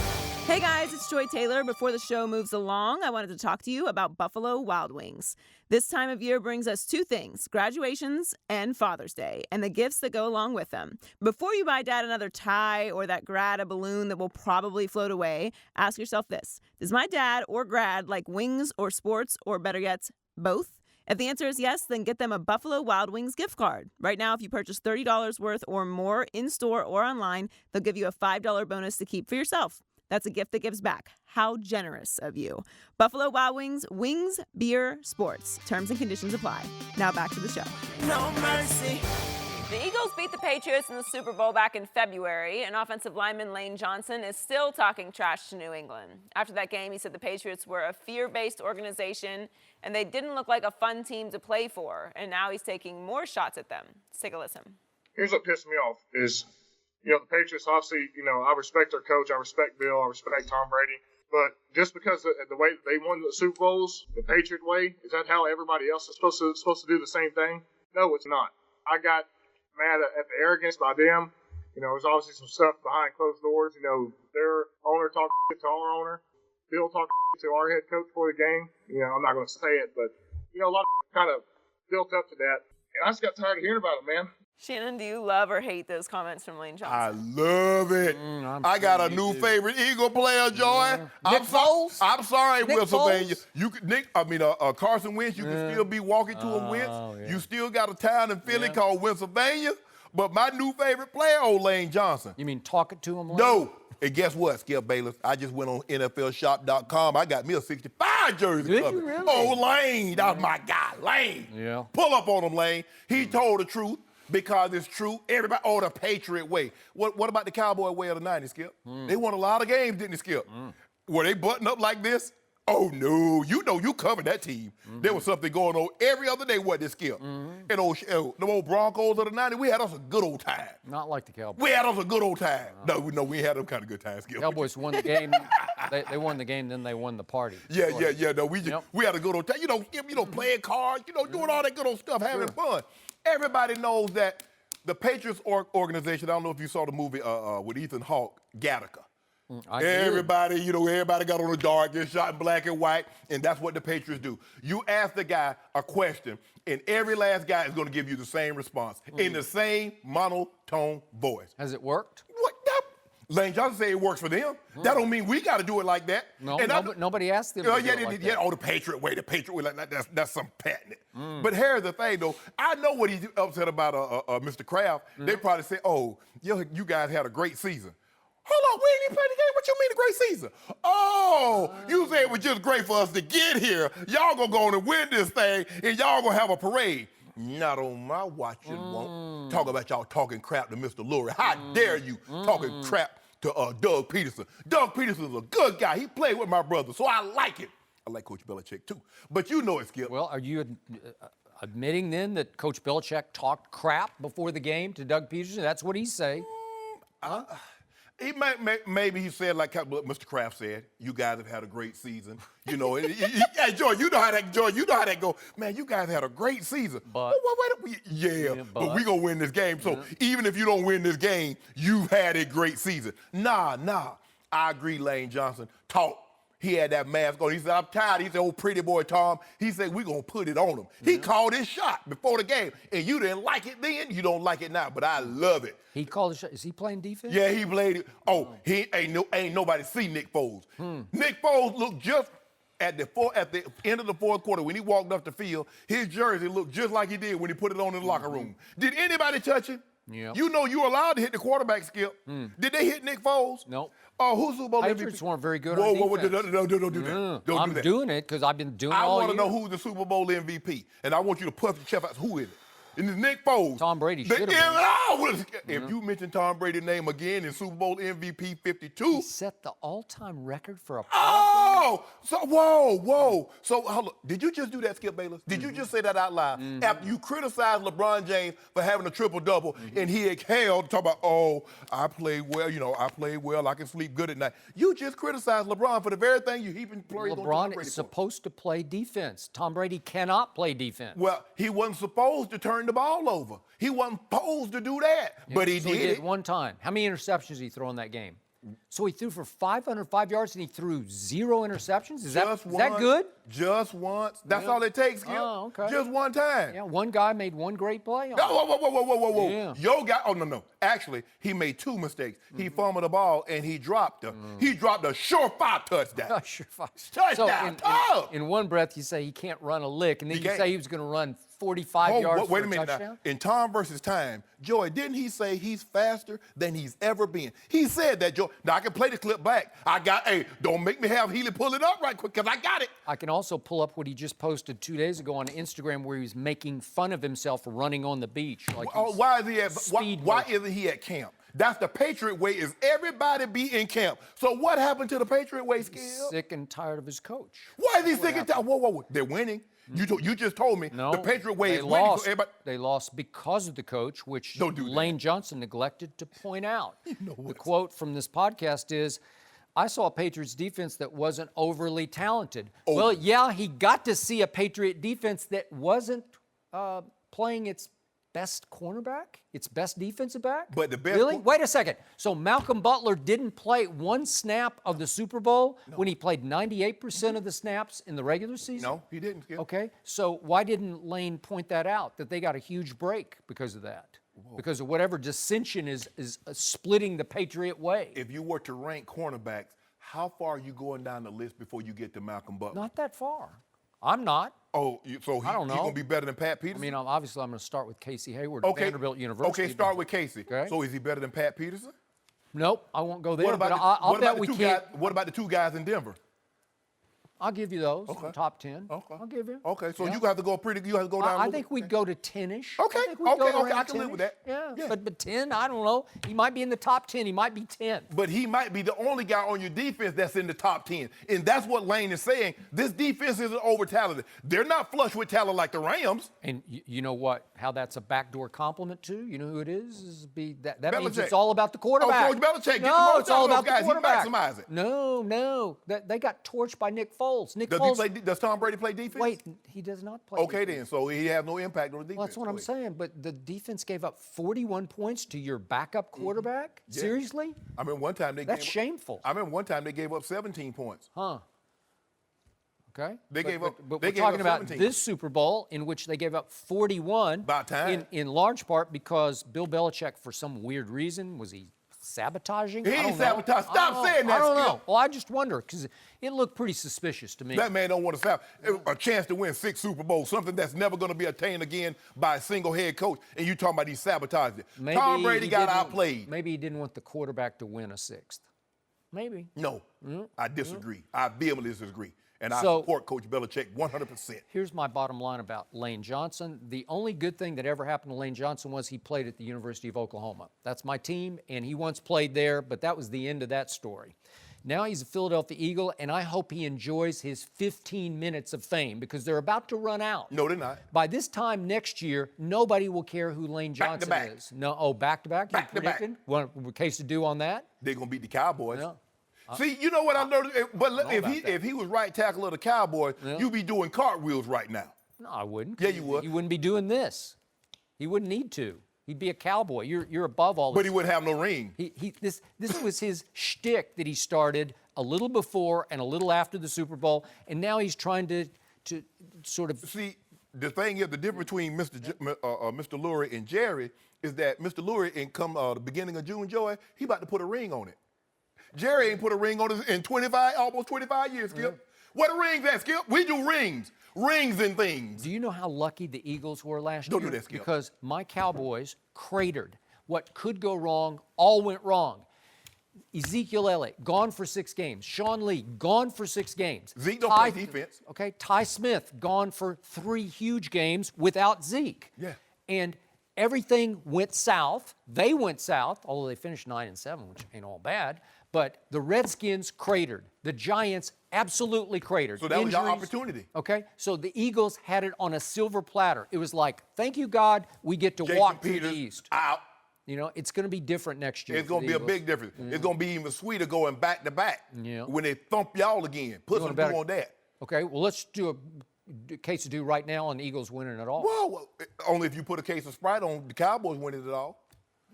Hey guys, it's Joy Taylor. Before the show moves along, I wanted to talk to you about Buffalo Wild Wings. This time of year brings us 2 things, graduations and Father's Day, and the gifts that go along with them. Before you buy Dad another tie or that grad a balloon that will probably float away, ask yourself this. Does my dad or grad like wings or sports, or better yet, both? If the answer is yes, then get them a Buffalo Wild Wings gift card. Right now, if you purchase $30 worth or more in-store or online, they'll give you a $5 bonus to keep for yourself. That's a gift that gives back. How generous of you. Buffalo Wild Wings, wings, beer, sports. Terms and conditions apply. Now back to the show. No mercy. The Eagles beat the Patriots in the Super Bowl back in February, and offensive lineman Lane Johnson is still talking trash to New England. After that game, he said the Patriots were a fear-based organization, and they didn't look like a fun team to play for, and now he's taking more shots at them. Let's take a listen. here's what pissed me off is, the Patriots, obviously, I respect their coach. I respect Bill. I respect Tom Brady. But just because the way that they won the Super Bowls, the Patriot way, is that how everybody else is supposed to do the same thing? No, it's not. I got mad at the arrogance by them. There's obviously some stuff behind closed doors. Their owner talked to our owner. Bill talked to our head coach for the game. I'm not going to say it, but, a lot of kind of built up to that. And I just got tired of hearing about it, man. Shannon, do you love or hate those comments from Lane Johnson? I love it. I got a new favorite Eagle player, Joy. Nick Foles? I'm sorry, Nick Pennsylvania. Foles? You could, Carson Wentz. You can still be walking to him, Wentz. Yeah. You still got a town in Philly called Pennsylvania. But my new favorite player, old Lane Johnson. You mean talking to him? No. And guess what, Skip Bayless? I just went on NFLshop.com. I got me a 65 jersey. Did cover. you really? Oh, Lane. That was my guy, Lane. Yeah. Pull up on him, Lane. He told the truth because it's true. Everybody, the Patriot way. What about the Cowboy way of the 90s, Skip? They won a lot of games, didn't they, Skip? Were they button up like this? Oh, no. You covered that team. There was something going on every other day, wasn't it, Skip? And the old Broncos of the 90s, we had us a good old time. Not like the Cowboys. We had us a good old time. No, we ain't had them kind of good times, Skip. Cowboys won the game. They won the game, then they won the party. Yeah. No, we had a good old time. Skip, playing cards, doing all that good old stuff, having fun. Everybody knows that the Patriots organization, I don't know if you saw the movie with Ethan Hawke, Gattaca. Everybody got on the dark, get shot in black and white, and that's what the Patriots do. You ask the guy a question, and every last guy is going to give you the same response in the same monotone voice. Has it worked? What? Lane Johnson said it works for them. That don't mean we got to do it like that. No, nobody asked them to do it like that. The Patriot way, like that's some patent. But here's the thing, though. I know what he's upset about Mr. Kraft. They probably say, oh, you guys had a great season. Hold on, we ain't even played the game. What you mean a great season? Oh, you say it was just great for us to get here. Y'all gonna go on and win this thing, and y'all gonna have a parade. Not on my watch, you won't. Talk about y'all talking crap to Mr. Lurie. How dare you talking crap to Doug Peterson? Doug Peterson's a good guy. He played with my brother, so I like it. I like Coach Belichick, too. But you know it, Skip. Well, are you admitting then that Coach Belichick talked crap before the game to Doug Peterson? That's what he's saying. Maybe he said like Mr. Kraft said, you guys have had a great season. Hey, Joy, you know how that go. Man, you guys had a great season. But but we gonna win this game. So even if you don't win this game, you've had a great season. Nah. I agree, Lane Johnson. Talk. He had that mask on. He said, I'm tired. He said, oh, pretty boy Tom. He said, we're going to put it on him. He called his shot before the game. And you didn't like it then. You don't like it now. But I love it. He called his shot. Is he playing defense? Yeah, he played it. Oh, he ain't nobody see Nick Foles. Nick Foles looked just at the end of the fourth quarter when he walked off the field, his jersey looked just like he did when he put it on in the locker room. Did anybody touch him? Yeah. You know you're allowed to hit the quarterback, Skip. Did they hit Nick Foles? No. Oh, who's Super Bowl MVP? Patriots weren't very good on defense. Don't do that. I'm doing it because I've been doing it all year. I want to know who's the Super Bowl MVP, and I want you to puff your chest out. Who is it? And it's Nick Foles. Tom Brady should have been. If you mention Tom Brady's name again in Super Bowl MVP 52. He set the all-time record for a whoa. So, hold on. Did you just do that, Skip Bayless? Did you just say that out loud? After you criticized LeBron James for having a triple-double, and he exhaled, talk about, I played well, I can sleep good at night. You just criticized LeBron for the very thing you heaping praise on Tom Brady LeBron is supposed to play defense. Tom Brady cannot play defense. Well, he wasn't supposed to turn the ball over. He wasn't supposed to do that, but he did it. One time. How many interceptions did he throw in that game? So he threw for 505 yards and he threw 0 interceptions? Is that good? Just once. That's all it takes, Skip. Oh, okay. Just one time. Yeah, one guy made one great play. Whoa. Yeah. Yo guy, no. Actually, he made 2 mistakes. He fumbled the ball and he dropped He dropped a surefire touchdown. Surefire. Touchdown. So in one breath, you say he can't run a lick, and then you say he was going to run 45 yards for a touchdown? Now. In Tom versus Time, Joy, didn't he say he's faster than he's ever been? He said that, Joy. Now, I can play the clip back. Don't make me have Healy pull it up right quick, because I got it. I can also pull up what he just posted 2 days ago on Instagram where he was making fun of himself for running on the beach. Why isn't he at camp? That's the Patriot way, is everybody be in camp. So what happened to the Patriot way, Skip? Sick and tired of his coach. Why is he sick and tired? Whoa. They're winning. You just told me No, the Patriot way they is winning. lost. So everybody, They lost because of the coach, which Don't do that. Lane Johnson neglected to point out. know The what? quote from this podcast is, I saw a Patriots defense that wasn't overly talented. Oh. Well, yeah, he got to see a Patriot defense that wasn't playing its best cornerback, its best defensive back. But the best Really? Wait a second. So Malcolm Butler didn't play one snap of the Super Bowl when he played 98% of the snaps in the regular season? No, he didn't, Skip. Okay, so why didn't Lane point that out, that they got a huge break because of that? Because of whatever dissension is splitting the Patriot way. If you were to rank cornerbacks, how far are you going down the list before you get to Malcolm Butler? Not that far. I'm not. Oh, so I don't he's know. going to be better than Pat I Peterson? mean, obviously, I'm going to start with Casey Hayward at Vanderbilt University. Okay, start with Casey. Okay. So is he better than Pat Peterson? Nope, I won't go there. What about, but the, I'll what, bet about the we two can't. guys, what about the two guys in Denver? I'll give you those. Okay. Top 10. Okay. I'll give you. Okay, so Yeah. you have to go pretty. You have to go down. a I little think bit. we'd go to 10-ish. Okay, I think we'd go okay, around I can live with 10-ish. that. Yeah, Yeah. but 10, I don't know. He might be in the top 10. He might be 10th. But he might be the only guy on your defense that's in the top 10. And that's what Lane is saying. This defense isn't over-talented. They're not flush with talent like the Rams. And you know what? How that's a backdoor compliment to? You know who it is? That means Belichick. it's all about the quarterback. Coach Belichick. Get the No, most it's all out of about those guys. the He quarterback. maximize it. No. They got torched by Nick Foles. Does Tom Brady play defense? Wait, he does not play. Okay, defense. then. So he has no impact on the defense. Well, that's what I'm Wait. saying. But the defense gave up 41 points to your backup quarterback? Yeah. Seriously? I mean, one time they That's gave shameful. I remember one time they gave up 17 points. Huh. Okay. They gave up- But they we're gave talking up about 17. this Super Bowl in which they gave up 41. About time. In large part because Bill Belichick, for some weird reason, was he sabotaging? He I don't ain't know. sabotaging. Stop I don't know. saying that, I don't know. Skip. Well, I just wonder because it looked pretty suspicious to me. That man don't want to have a chance to win 6 Super Bowls, something that's never going to be attained again by a single head coach. And you talking about he sabotaged it. Maybe Tom Brady he got didn't- outplayed. Maybe he didn't want the quarterback to win a 6th. Maybe. No, I disagree. I vehemently disagree. And I So- support Coach Belichick 100%. Here's my bottom line about Lane Johnson. The only good thing that ever happened to Lane Johnson was he played at the University of Oklahoma. That's my team, and he once played there, but that was the end of that story. Now he's a Philadelphia Eagle, and I hope he enjoys his 15 minutes of fame because they're about to run out. No, they're not. By this time next year, nobody will care who Lane Back to Johnson back. is. No, back-to-back? Back to back. Want a case to do on that? They're going to beat the Cowboys. No. See, you know what I noticed? But know if about he that. if he was right tackle of the Cowboys, you'd be doing cartwheels right now. No, I wouldn't. Yeah, you would. He wouldn't be doing this. He wouldn't need to. He'd be a cowboy. You're above all this. But he wouldn't have no ring. This was his shtick that he started a little before and a little after the Super Bowl, and now he's trying to sort of. See, the thing is, the difference between Mr. Lurie and Jerry is that Mr. Lurie, in the beginning of June Joy, he about to put a ring on it. Jerry ain't put a ring on it in almost 25 years, Skip. What a ring that, Skip? We do rings and things. Do you know how lucky the Eagles were last Don't year? do that, Skip. Because my Cowboys cratered. What could go wrong all went wrong. Ezekiel Elliott, gone for 6 games. Sean Lee, gone for 6 games. Zeke don't play defense. Okay, Ty Smith, gone for 3 huge games without Zeke. Yeah. And everything went south. They went south, although they finished 9-7, which ain't all bad. But the Redskins cratered. The Giants absolutely cratered. So that was your Injuries. opportunity. Okay, so the Eagles had it on a silver platter. It was like, thank you, God, we get to Jason walk Peters through the East. out. You know, it's going to be different next year. It's for going the to be a Eagles. big difference. It's going to be even sweeter going back to back Yeah. when they thump y'all again. Put You some wanna do bet- on that. Okay, well, let's do a case to do right now on the Eagles winning it all. Well, only if you put a case of Sprite on the Cowboys winning it all.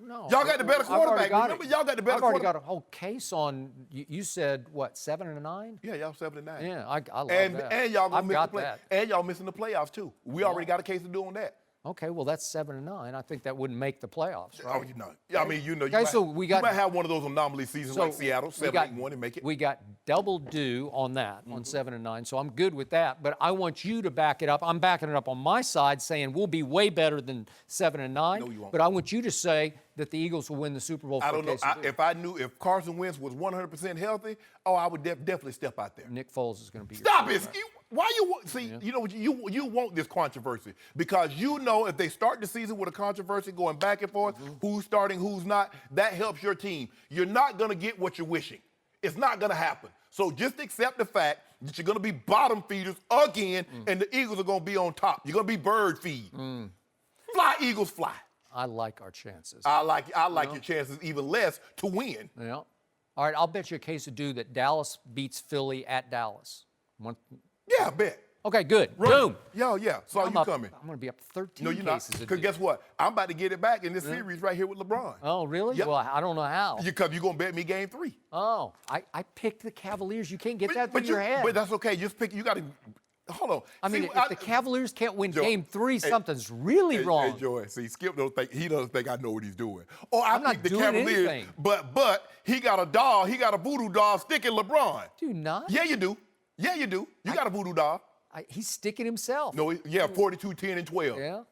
No. Y'all got the better I've already quarterback. got Remember, it. y'all got the better I've already quarterback. got a whole case on, you said, what, 7-9? Yeah, y'all 7-9. Yeah, I love and, that. And y'all I've gonna miss got the play. that. And y'all missing the playoffs too. We already got a case to do on that. Okay, well, that's 7-9. I think that wouldn't make the playoffs, right? Oh, you know. I mean, you know. Okay, you so might, we got- You might have one of those anomaly seasons like Seattle, we got 7-8-1 and make it. We got double due on that, on 7-9, so I'm good with that. But I want you to back it up. I'm backing it up on my side, saying we'll be way better than 7-9. No, you won't. But I want you to say that the Eagles will win the Super Bowl. I for don't know. KC. If I knew if Carson Wentz was 100% healthy, I would definitely step out there. Nick Foles is going to be. your Stop it. quarterback. Why you want, see, you know, you want this controversy because you know if they start the season with a controversy going back and forth, who's starting, who's not, that helps your team. You're not going to get what you're wishing. It's not going to happen. So just accept the fact that you're going to be bottom feeders again and the Eagles are going to be on top. You're going to be bird feed. Fly, Eagles, fly. I like our chances. I like your chances even less to win. Yeah. All right, I'll bet you a case of do that Dallas beats Philly at Dallas. Yeah, I bet. Okay, good. Run. Boom. Yeah. Saw you coming. I'm going to be up 13 No, you're not. cases. Because guess what? I'm about to get it back in this series right here with LeBron. Oh, really? Yep. Well, I don't know how. You're going to bet me game 3. Oh, I picked the Cavaliers. You can't get that through your head. But that's okay. Just pick. You got to. Hold on. I mean, if the Cavaliers can't win game 3, something's really wrong. Hey, Joy, see, Skip he doesn't think I know what he's doing. Or I'm not the doing Cavaliers, anything. but he got a doll. He got a voodoo doll sticking LeBron. Do not? Yeah, you do. You got a voodoo doll. He's sticking himself. No, 42, 10, and 12. Yeah.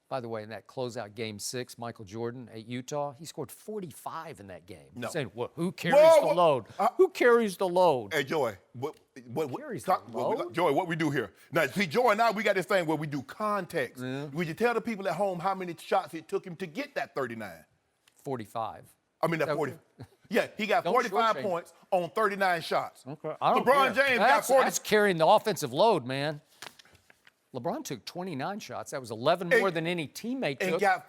By the way, in that closeout game 6, Michael Jordan at Utah, he scored 45 in that game. No. Saying, well, who carries the load? Who carries the load? Hey, Joy, carries the load? Joy, what we do here? Now, see, Joy and I, we got this thing where we do context. Would you tell the people at home how many shots it took him to get that 39? 45. I mean, that 40. Yeah, he got Don't 45 shortchange. points on 39 shots. Okay. I don't LeBron care. James got 40. That's carrying the offensive load, man. LeBron took 29 shots. That was 11 more than any teammate And took. got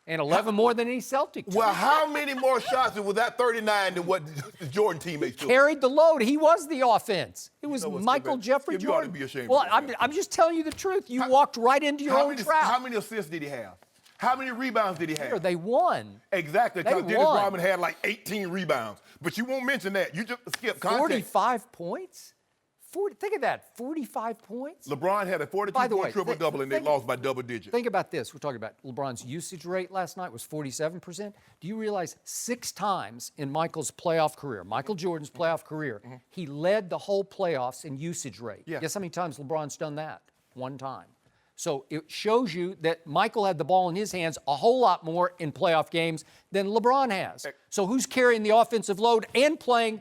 And 11 more than any Celtic took. Well, how many more shots was that 39 than what the Jordan teammates took? Carried the load. He was the offense. It was know what, Michael Skip, Jeffrey Skip, you ought to Jordan. be ashamed Well, of yourself. I'm just telling you the truth. You walked right into your own trap. How many assists did he have? How many rebounds did he have? Sure, they won. Exactly, because They Dennis won. Rodman had like 18 rebounds. But you won't mention that. You just skip context. 45 points? Think of that, 45 points? LeBron had a By the way, 42-point triple-double, and they lost by double digits. Think about this. We're talking about LeBron's usage rate last night was 47%. Do you realize 6 times in Michael's playoff career, Michael Jordan's playoff career, he led the whole playoffs in usage rate? Yeah. Guess how many times LeBron's done that? 1 time. So it shows you that Michael had the ball in his hands a whole lot more in playoff games than LeBron has. So who's carrying the offensive load and playing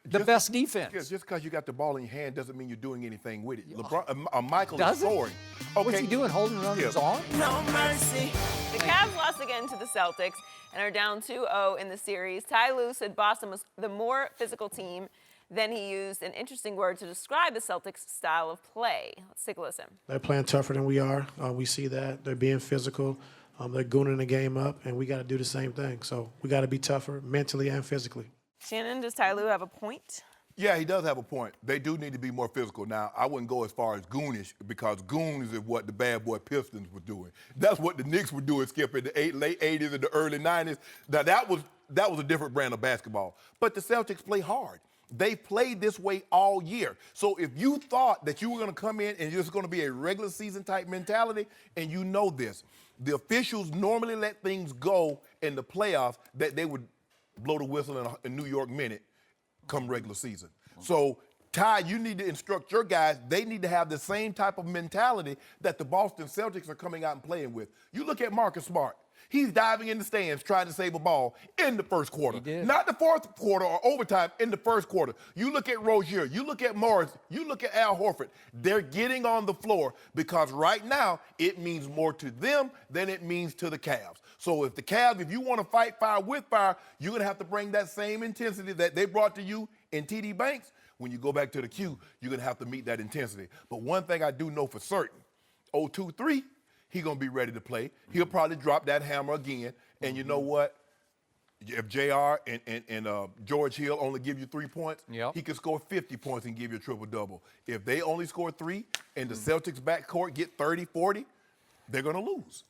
the best defense? Just because you got the ball in your hand doesn't mean you're doing anything with it. Michael Does is it? scoring. What's he doing, holding it on his arm? No mercy. The Cavs lost again to the Celtics and are down 2-0 in the series. Ty Lue said Boston was the more physical team. Then he used an interesting word to describe the Celtics' style of play. Let's take a listen. They're playing tougher than we are. We see that. They're being physical. They're gooning the game up, and we got to do the same thing. So we got to be tougher mentally and physically. Shannon, does Ty Lue have a point? Yeah, he does have a point. They do need to be more physical. Now, I wouldn't go as far as goonish because goons is what the bad boy Pistons were doing. That's what the Knicks were doing, Skip, in the late 80s and the early 90s. Now, that was a different brand of basketball. But the Celtics play hard. They played this way all year. So if you thought that you were going to come in and it's going to be a regular season type mentality, and you know this, the officials normally let things go in the playoffs that they would blow the whistle in New York minute come regular season. So, Ty, you need to instruct your guys. They need to have the same type of mentality that the Boston Celtics are coming out and playing with. You look at Marcus Smart. He's diving in the stands trying to save a ball in the first quarter. Not the fourth quarter or overtime, in the first quarter. You look at Rozier, you look at Morris, you look at Al Horford. They're getting on the floor because right now it means more to them than it means to the Cavs. So if you want to fight fire with fire, you're going to have to bring that same intensity that they brought to you in TD Banks. When you go back to the Q, you're going to have to meet that intensity. But one thing I do know for certain, 0-2-3, he's going to be ready to play. He'll probably drop that hammer again. And you know what? If JR and George Hill only give you 3 points, he could score 50 points and give you a triple-double. If they only score 3 and the Celtics backcourt get 30, 40, they're going to lose.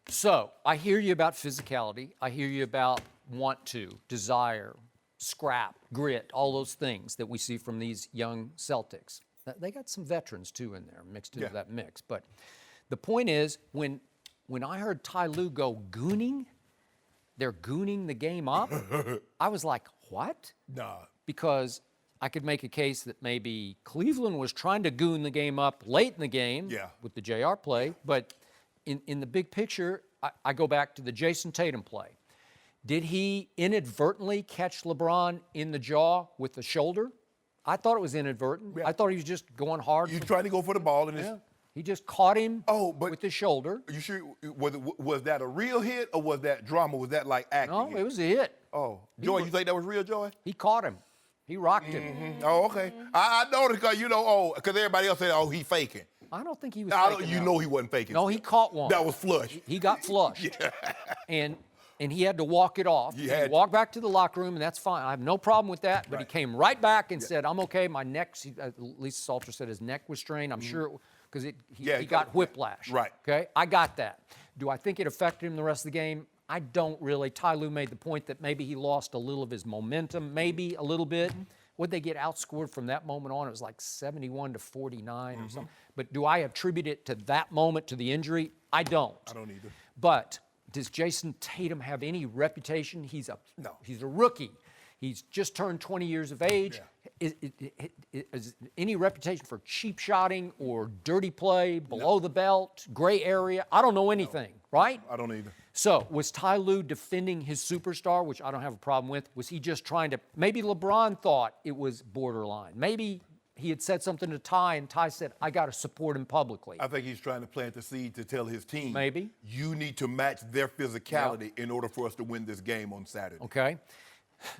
So I hear you about physicality. I hear you about want to, desire, scrap, grit, all those things that we see from these young Celtics. They got some veterans, too, in there, mixed into that mix. But the point is, when I heard Ty Lue go gooning, they're gooning the game up, I was like, what? Nah. Because I could make a case that maybe Cleveland was trying to goon the game up late in the game with the JR play. But in the big picture, I go back to the Jason Tatum play. Did he inadvertently catch LeBron in the jaw with the shoulder? I thought it was inadvertent. Yeah. I thought he was just going hard. You're trying to go for the ball, and it's, He just caught him but with his shoulder. you sure was that a real hit or was that drama? Was that like acting? No, hit? it was a hit. Oh, Joy, you think that was real, Joy? He caught him. He rocked him. Oh, okay. I noticed because because everybody else said, "Oh, he faking." I don't think he was I faking don't, you that. know he wasn't faking. No, he caught one. That was flush. He got flushed. And he had to walk it off. He He had to. walked back to the locker room, and that's fine. I have no problem with that. But he came right back and said, "I'm okay. My neck's." At least Salter said his neck was strained. I'm sure because he got whiplash. Right. Okay, I got that. Do I think it affected him the rest of the game? I don't really. Ty Lue made the point that maybe he lost a little of his momentum, maybe a little bit. Would they get outscored from that moment on? It was like 71 to 49 or something. But do I attribute it to that moment, to the injury? I don't. I don't either. But does Jason Tatum have any reputation? He's a rookie. He's just turned 20 years of age. Is any reputation for cheap shotting or dirty play, below the belt, gray area? I don't know anything, right? I don't either. So was Ty Lue defending his superstar, which I don't have a problem with? Was he just trying to, maybe LeBron thought it was borderline. Maybe he had said something to Ty, and Ty said, I got to support him publicly. I think he's trying to plant the seed to tell his team, Maybe. you need to match their physicality in order for us to win this game on Saturday. Okay.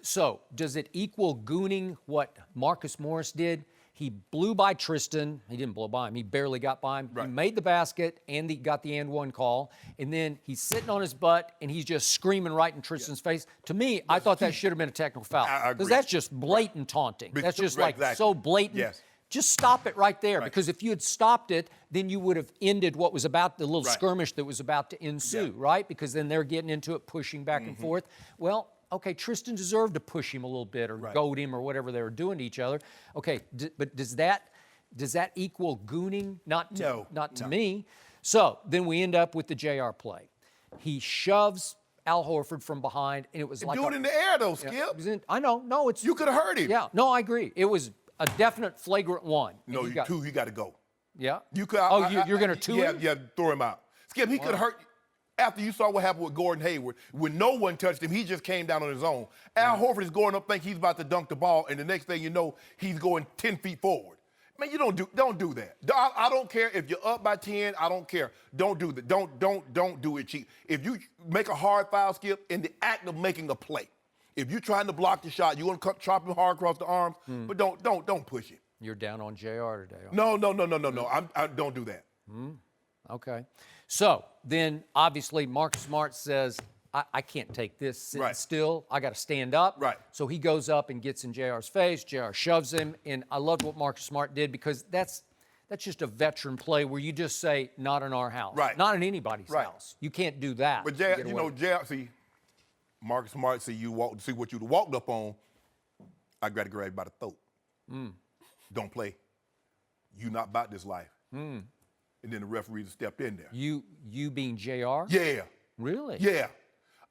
So does it equal gooning what Marcus Morris did? He blew by Tristan. He didn't blow by him. He barely got by him. Right. He made the basket, and he got the and one call. And then he's sitting on his butt, and he's just screaming right in Tristan's face. To me, I thought that should have been a technical foul. I agree. Because that's just blatant taunting. That's just like so blatant. Yes. Just stop it right there. Right. Because if you had stopped it, then you would have ended what was about the little Right. skirmish that was about to ensue, right? Because then they're getting into it, pushing back and forth. Well, okay, Tristan deserved to push him a little bit or goad him or whatever they were doing to each other. Okay, but does that equal gooning? Not to me. So then we end up with the JR play. He shoves Al Horford from behind, and it was like Do it in the air, though, Skip. I know. No, it's You could have hurt him. yeah. No, I agree. It was a definite flagrant one. No, And he got, two, he got to go. Yeah. You could. You're going to two him? Yeah, throw him out. Skip, he could have hurt. After you saw what happened with Gordon Hayward, when no one touched him, he just came down on his own. Al Horford is going up, think he's about to dunk the ball, and the next thing you know, he's going 10 feet forward. Man, you don't do that. I don't care if you're up by 10. I don't care. Don't do that. Don't do it cheap. If you make a hard foul, Skip, in the act of making a play, if you're trying to block the shot, you want to chop him hard across the arms, but don't push it. You're down on JR today. No. I don't do that. Okay. So then, obviously, Marcus Smart says, I can't take this sitting still. I got to stand up. Right. So he goes up and gets in JR's face. JR shoves him. And I loved what Marcus Smart did because that's just a veteran play where you just say, not in our house. Right. Not in anybody's house. You can't do that. But JR, see, Marcus Smart, see what you'd walked up on. I got to grab you by the throat. Don't play. You not about this life. And then the referees stepped in there. You being JR? Yeah. Really? Yeah.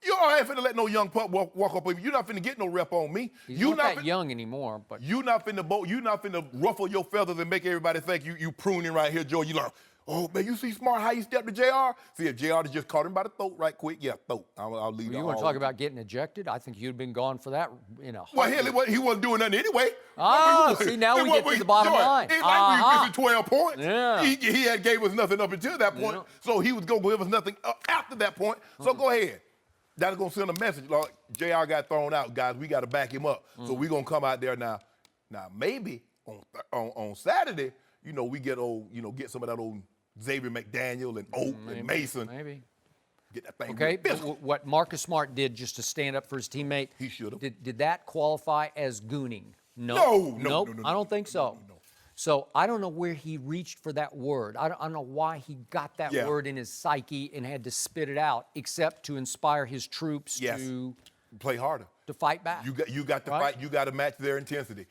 You ain't finna let no young pup walk up on you. You're not finna get no rep on me. He's you not that young anymore, but You not finna ruffle your feathers and make everybody think you pruning right here, Joe. You like, oh man, you see Smart how he stepped to JR? See if JR just caught him by the throat right quick. Yeah, throat. I'll leave you want to talk about getting ejected? I think you'd been gone for that in a Well, heartbeat. hell, he wasn't doing nothing anyway. See, now we get to the bottom line. It like we get to 12 points. Yeah. He had gave us nothing up until that point, so he was going to give us nothing after that point. So go ahead. That's going to send a message. Like, JR got thrown out, guys. We got to back him up. So we're going to come out there now. Now, maybe on Saturday, we get get some of that old Xavier McDaniel and Oak and Mason. Maybe. Get that thing. Okay, but what Marcus Smart did just to stand up for his teammate, He should have. Did that qualify as gooning? No, I don't think so. No. So I don't know where he reached for that word. I don't know why he got that word in his psyche and had to spit it out, except to inspire his troops to play harder. To fight back. You got to fight. You got to match their intensity.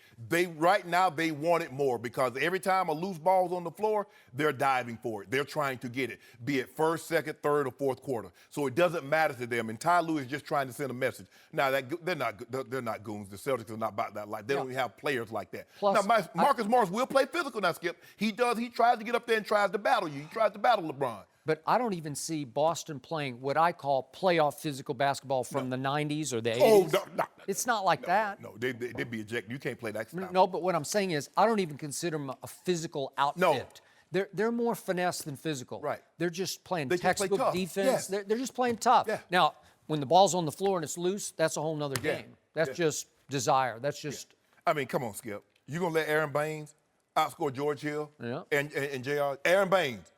Right now they want it more because every time a loose ball's on the floor, they're diving for it. They're trying to get it, be it first, second, third, or fourth quarter. So it doesn't matter to them. And Ty Lue is just trying to send a message. Now they're not goons. The Celtics are not about that life. They don't even have players like that. Plus, Marcus Morris will play physical now, Skip. He does. He tries to get up there and tries to battle you. He tries to battle LeBron. But I don't even see Boston playing what I call playoff physical basketball from the 90s or the 80s. Oh, no. It's not like that. No, they'd be ejected. You can't play that style. No, but what I'm saying is I don't even consider them a physical outfit. They're more finesse than physical. Right. They're just playing They just play textbook tough. defense. Yes. They're just playing tough. Yeah. Now, when the ball's on the floor and it's loose, that's a whole nother Yeah. game. That's Yeah. just desire. That's just I mean, come on, Skip. You gonna let Aaron Baines outscore George Hill Yeah. and JR? Aaron Baines,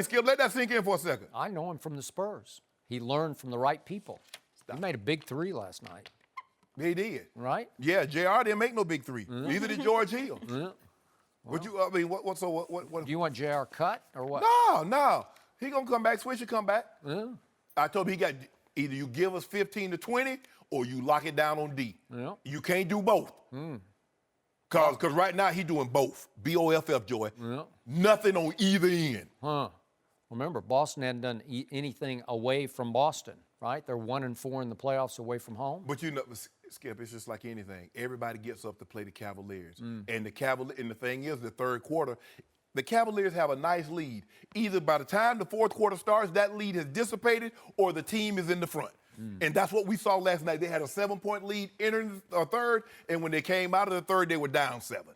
Skip, let that sink in for a second. I know him from the Spurs. He learned from the right people. He made a big three last night, He did. right? Yeah, JR didn't make no big three. Neither did George Hill. Yeah. What you? I mean, what? Do you want JR cut or what? No. He gonna come back. Swisher come back. Yeah. I told him he got either you give us 15 to 20 or you lock it down on D. Yeah. You can't do both. Cause right now he doing both. BOFF, Joy. Yeah. Nothing on either end. Huh. Remember, Boston hadn't done anything away from Boston, right? They're 1-4 in the playoffs away from home. But you know, Skip, it's just like anything. Everybody gets up to play the Cavaliers. And the thing is, the third quarter, the Cavaliers have a nice lead. Either by the time the fourth quarter starts, that lead has dissipated or the team is in the front. And that's what we saw last night. They had a 7-point lead entering the third, and when they came out of the third, they were down 7.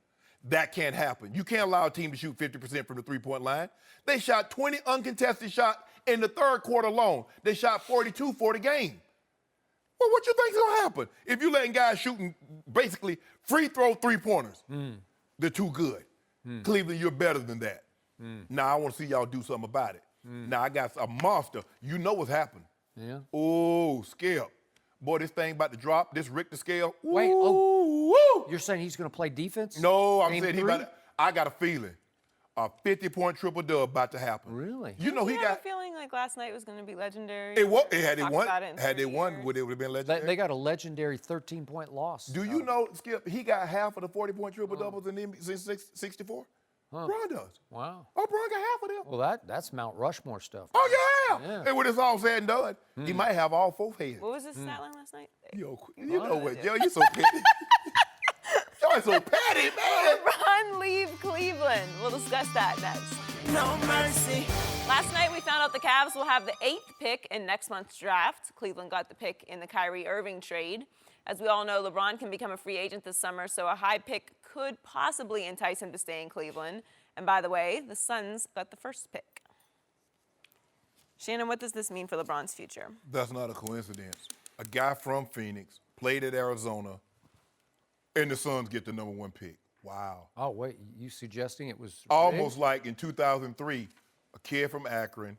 That can't happen. You can't allow a team to shoot 50% from the three-point line. They shot 20 uncontested shots in the third quarter alone. They shot 42 for the game. Well, what you think's gonna happen if you letting guys shooting basically free throw three-pointers? They're too good. Cleveland, you're better than that. Now I want to see y'all do something about it. Now I got a monster. You know what's happened. Yeah. Oh, Skip. Boy, this thing about to drop, this Richter scale. Wait, Woo! You're saying he's going to play defense? No, I'm Game saying three? I got a feeling a 50-point triple-dub about to happen. Really? You know Did he you have got a feeling like last night was going to be legendary? had they Talked won, about it in had they 30 won, years. would it have been legendary? They got a legendary 13-point loss. Do you know, Skip, he got half of the 40-point triple-doubles in the NBA since 64? Bron does. Wow. Oh, Bron got half of them. Well, that's Mount Rushmore stuff. Oh, yeah. Yeah. And when it's all said and done, he might have all 4 heads. What was his stat line last night? You know what, Joe, you so petty. Joe, so petty, man. LeBron leave Cleveland. We'll discuss that next. No mercy. Last night, we found out the Cavs will have the 8th pick in next month's draft. Cleveland got the pick in the Kyrie Irving trade. As we all know, LeBron can become a free agent this summer, so a high pick could possibly entice him to stay in Cleveland. And by the way, the Suns got the first pick. Shannon, what does this mean for LeBron's future? That's not a coincidence. A guy from Phoenix played at Arizona, and the Suns get the number 1 pick. Wow. Oh, wait, you suggesting it was Almost rigged? like in 2003, a kid from Akron,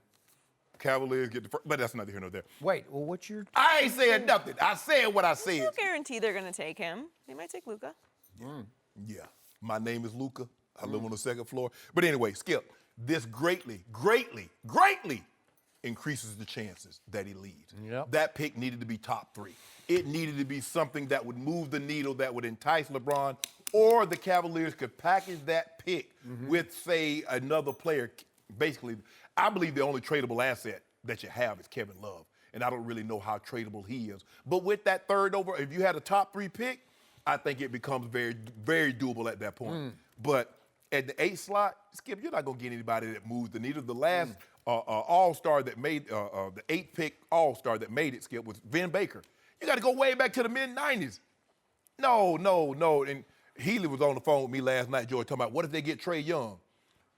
Cavaliers get the first, but that's neither here nor there. Wait, well, what's your... I ain't saying nothing. I said what I There's said. no guarantee they're going to take him. They might take Luka. Yeah, my name is Luca. I live on the 2nd floor. But anyway, Skip, this greatly increases the chances that he leaves. Yep. That pick needed to be top 3. It needed to be something that would move the needle, that would entice LeBron, or the Cavaliers could package that pick with, say, another player. Basically, I believe the only tradable asset that you have is Kevin Love, and I don't really know how tradable he is. But with that third over, if you had a top 3 pick, I think it becomes very, very doable at that point. But at the 8th slot, Skip, you're not going to get anybody that moves the needle. The last all-star that made, the 8th pick all-star that made it, Skip, was Vin Baker. You got to go way back to the mid-90s. No. And Healy was on the phone with me last night, George, talking about what if they get Trae Young?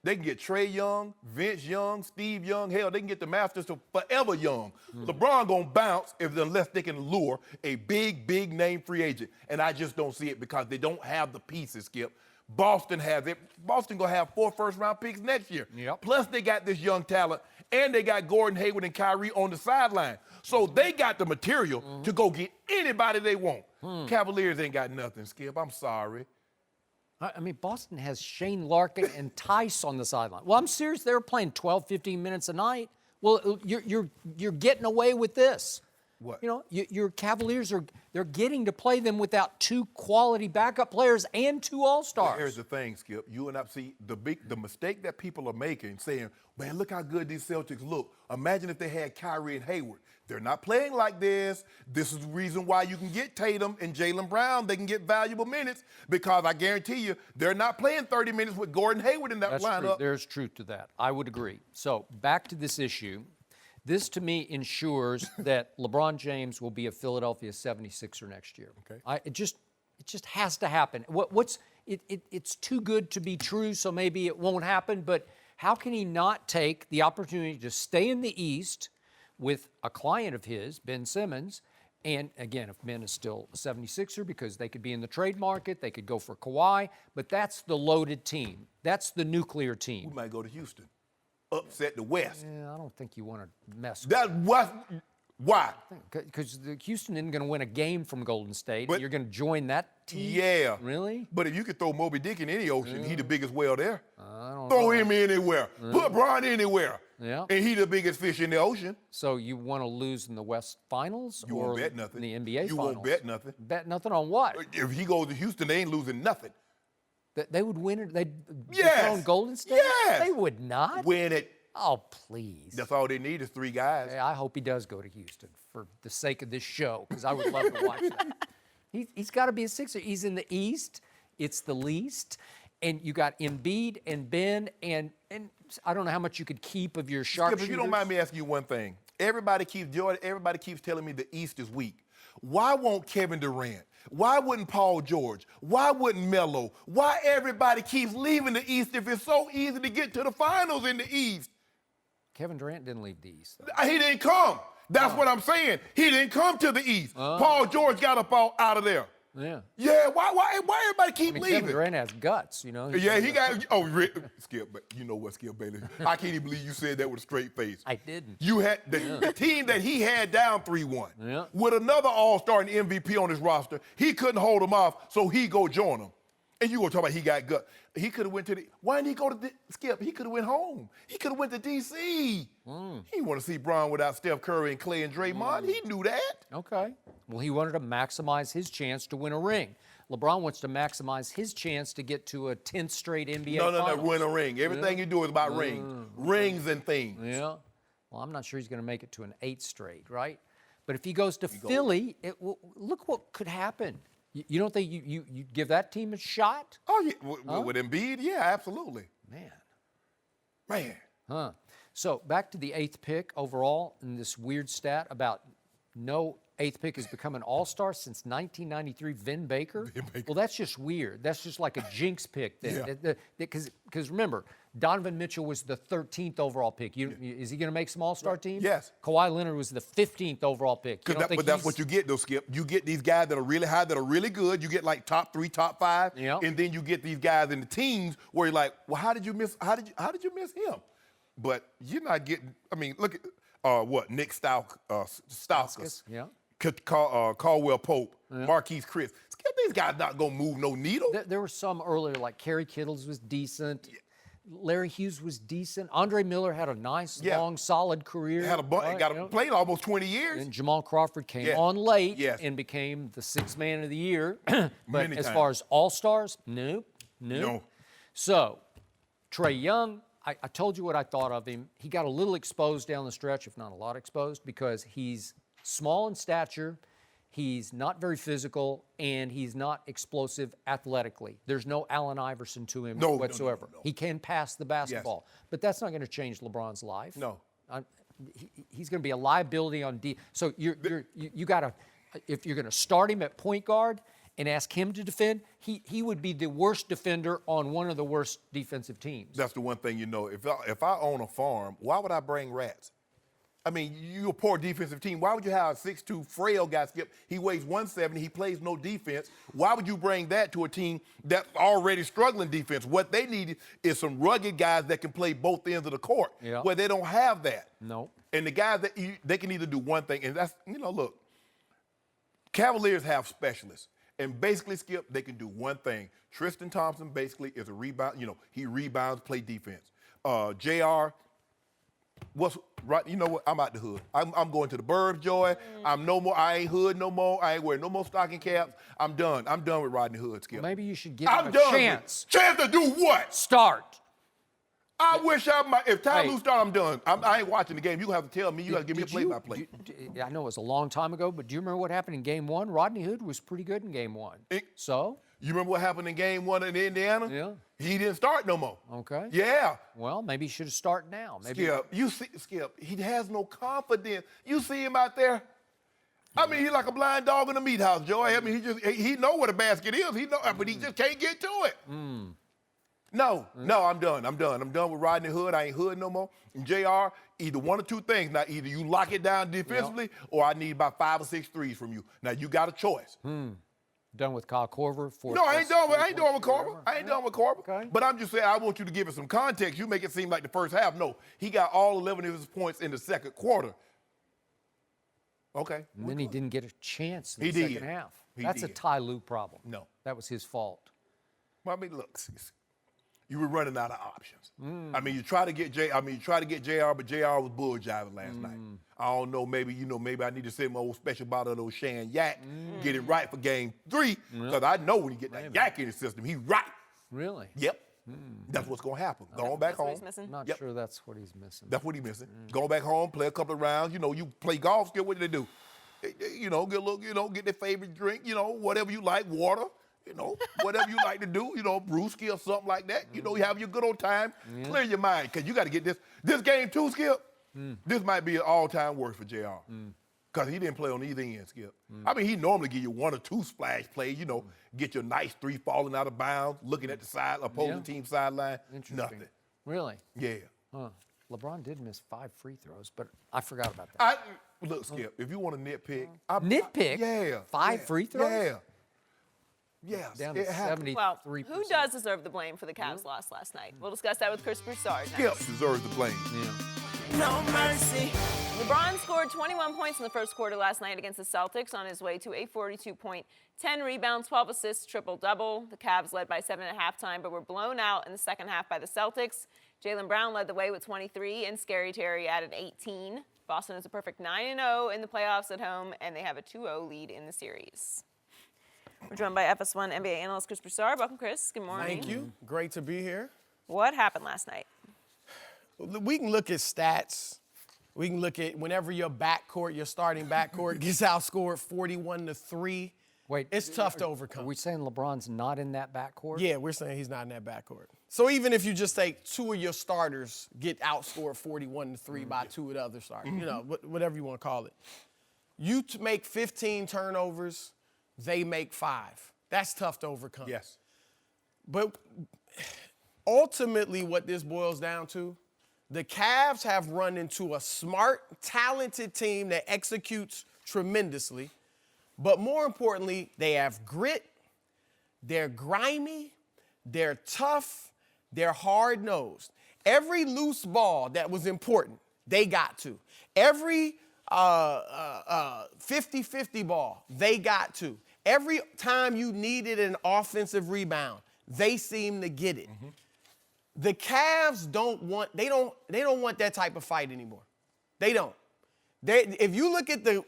They can get Trae Young, Vince Young, Steve Young. Hell, they can get the Masters to forever young. LeBron going to bounce unless they can lure a big name free agent. And I just don't see it because they don't have the pieces, Skip. Boston has it. Boston going to have 4 first-round picks next year. Yep. Plus, they got this young talent, and they got Gordon Hayward and Kyrie on the sideline. So they got the material to go get anybody they want. Cavaliers ain't got nothing, Skip. I'm sorry. I mean, Boston has Shane Larkin and Tice on the sideline. Well, I'm serious. They were playing 12, 15 minutes a night. Well, you're getting away with this. What? You know, your Cavaliers they're getting to play them without 2 quality backup players and 2 All-Stars. Here's the thing, Skip. You and I see the mistake that people are making, saying, "Man, look how good these Celtics look." Imagine if they had Kyrie and Hayward. They're not playing like this. This is the reason why you can get Tatum and Jaylen Brown. They can get valuable minutes because I guarantee you they're not playing 30 minutes with Gordon Hayward in that That's lineup. true. There's truth to that. I would agree. So back to this issue. This, to me, ensures that LeBron James will be a Philadelphia 76er next year. Okay. It just has to happen. It's too good to be true, so maybe it won't happen. But how can he not take the opportunity to stay in the East with a client of his, Ben Simmons? And again, if Ben is still a 76er, because they could be in the trade market, they could go for Kawhi. But that's the loaded team. That's the nuclear team. We might go to Houston, upset the West. Yeah, I don't think you want to mess with That was why. because Houston isn't going to win a game from Golden State. But- You're going to join that team? Yeah. Really? But if you could throw Moby Dick in any ocean, he the biggest whale there. I don't Throw know. him anywhere. Put Bron anywhere. Yeah. And he the biggest fish in the ocean. So you want to lose in the West Finals You or won't bet nothing. in the NBA You Finals? won't bet nothing. Bet nothing on what? If he goes to Houston, they ain't losing nothing. They would win it. They'd Yes. dethrone Golden State? Yes. They would not. Win it. Oh, please. That's all they need is 3 guys. Hey, I hope he does go to Houston for the sake of this show, because I would love to watch that. He's got to be a Sixer. He's in the East. It's the least. And you got Embiid and Ben, and I don't know how much you could keep of your Skip, sharpshooters. if you don't mind me asking you one thing. Everybody keeps telling me the East is weak. Why won't Kevin Durant? Why wouldn't Paul George? Why wouldn't Melo? Why everybody keeps leaving the East if it's so easy to get to the finals in the East? Kevin Durant didn't leave the East, though. He didn't come. That's what I'm saying. He didn't come to the East. Paul George got up out of there. Yeah. Yeah, why everybody keep leaving? Kevin Durant has guts, you know. Yeah, he got. Skip, but you know what, Skip Bayless? I can't even believe you said that with a straight face. I didn't. You had the team that he had down 3-1 Yeah. with another All-Star and MVP on his roster. He couldn't hold him off, so he go join him. And you gonna talk about he got gut? He could have went to the. Why didn't he go to Skip? He could have went home. He could have went to D.C. He want to see Bron without Steph Curry and Clay and Draymond. He knew that. Okay. Well, he wanted to maximize his chance to win a ring. LeBron wants to maximize his chance to get to a 10th straight NBA No, Finals. win a ring. Everything you do is about rings. Rings and things. Yeah. Well, I'm not sure he's going to make it to an 8th straight, right? But if he goes to Philly, look what could happen. You don't think you give that team a shot? Oh, yeah. With Embiid? Yeah, absolutely. Man. Huh. So back to the 8th pick overall, and this weird stat about no 8th pick has become an all-star since 1993, Vin Baker. Well, that's just weird. That's just like a jinx pick. Because remember, Donovan Mitchell was the 13th overall pick. Is he going to make some all-star teams? Yes. Kawhi Leonard was the 15th overall pick. But that's what you get, though, Skip. You get these guys that are really high, that are really good. You get like top 3, top 5, and then you get these guys in the teams where you're like, well, how did you miss him? But you're not getting. I mean, look at Nick Stauskas. Yeah. Caldwell Pope, Marquise Chris. Skip, these guys not gonna move no needle. There were some earlier, like Kerry Kittles was decent. Larry Hughes was decent. Andre Miller had a nice, long, solid career. Played almost 20 years. And Jamal Crawford came on late and became the 6th man of the year. But as far as all-stars, nope. So, Trae Young, I told you what I thought of him. He got a little exposed down the stretch, if not a lot exposed, because he's small in stature, he's not very physical, and he's not explosive athletically. There's no Allen Iverson to him whatsoever. No. He can pass the basketball, but that's not going to change LeBron's life. No. He's going to be a liability on D. So you got to, if you're going to start him at point guard and ask him to defend, he would be the worst defender on one of the worst defensive teams. That's the one thing you know. If I own a farm, why would I bring rats? I mean, you're a poor defensive team. Why would you have a 6'2", frail guy, Skip? He weighs 170. He plays no defense. Why would you bring that to a team that's already struggling defense? What they need is some rugged guys that can play both ends of the court, where they don't have that. No. And the guys that they can either do one thing, and that's, look, Cavaliers have specialists. And basically, Skip, they can do one thing. Tristan Thompson basically is a rebound. He rebounds, play defense. JR what's right? You know what? I'm out the hood. I'm going to the burbs, Joy. I'm no more. I ain't hood no more. I ain't wearing no more stocking caps. I'm done. I'm done with riding the hood, Skip. Maybe you should give I'm him a done. chance. Chance to do what? Start. I wish I might. If Ty Hey. Lue start, I'm done. I ain't watching the game. You have to tell me. You got to give me a play-by-play. I know it was a long time ago, but do you remember what happened in Game 1? Rodney Hood was pretty good in Game 1. So? You remember what happened in Game 1 in Indiana? Yeah. He didn't start no more. Okay. Yeah. Well, maybe he should have started now. Maybe. Skip, you see, Skip, he has no confidence. You see him out there? I mean, he's like a blind dog in a meat house, Joy. I mean, he know what a basket is. He know, but he just can't get to it. No, I'm done. I'm done with riding the hood. I ain't hood no more. And JR, either one or two things. Now, either you lock it down defensively, or I need about 5 or 6 threes from you. Now, you got a choice. Done with Kyle Korver. No, I ain't done with Korver. I ain't done with Korver. Okay. But I'm just saying, I want you to give it some context. You make it seem like the first half. No, he got all 11 of his points in the second quarter. Okay. And then he didn't get a chance in He the did. second half. He That's a did. Ty Lue problem. No. That was his fault. Well, I mean, look, you were running out of options. I mean, you try to get JR, but JR was bull jiving last night. I don't know, maybe I need to send my old special bottle of those Shan Yak, get it right for game 3, because I know when you get that Yak in the system, he's right. Really? Yep. That's what's going to happen. Going back That's what home. he's missing. Not Yep. sure that's what he's missing. That's what he's missing. Go back home, play a couple of rounds. You know, you play golf, what do they do? You know, get a little, get their favorite drink, whatever you like, water, whatever you like to do, brewski or something like that. You have your good old time, clear your mind, because you got to get this game too, Skip. This might be an all-time worst for JR. Because he didn't play on either end, Skip. I mean, he normally give you 1 or 2 splash plays, get your nice 3 falling out of bounds, looking at the opposing team sideline. Interesting. Nothing. Really? Yeah. Huh. LeBron did miss 5 free throws, but I forgot about that. Look, Skip, if you want to nitpick. Nitpick? Yeah. 5 free throws? Yeah. Yes, Down it to happened. 73%. Well, who does deserve the blame for the Cavs' loss last night? We'll discuss that with Chris Broussard next. Skip deserves the blame. No mercy. LeBron scored 21 points in the first quarter last night against the Celtics on his way to a 42-point, 10 rebounds, 12 assists, triple-double. The Cavs led by 7 at halftime, but were blown out in the second half by the Celtics. Jaylen Brown led the way with 23, and Scary Terry added 18. Boston is a perfect 9-0 in the playoffs at home, and they have a 2-0 lead in the series. We're joined by FS1 NBA analyst Chris Broussard. Welcome, Chris. Good morning. Thank you. Great to be here. What happened last night? We can look at stats. We can look at whenever your starting backcourt gets outscored 41-3. Wait, it's tough to overcome. Are we saying LeBron's not in that backcourt? Yeah, we're saying he's not in that backcourt. So even if you just take 2 of your starters get outscored 41-3 by 2 of the other starters, whatever you want to call it. You make 15 turnovers, they make 5. That's tough to overcome. Yes. But ultimately what this boils down to, the Cavs have run into a smart, talented team that executes tremendously. But more importantly, they have grit, they're grimy, they're tough, they're hard-nosed. Every loose ball that was important, they got to. Every 50-50 ball, they got to. Every time you needed an offensive rebound, they seem to get it. The Cavs don't want that type of fight anymore. They don't. If you look at the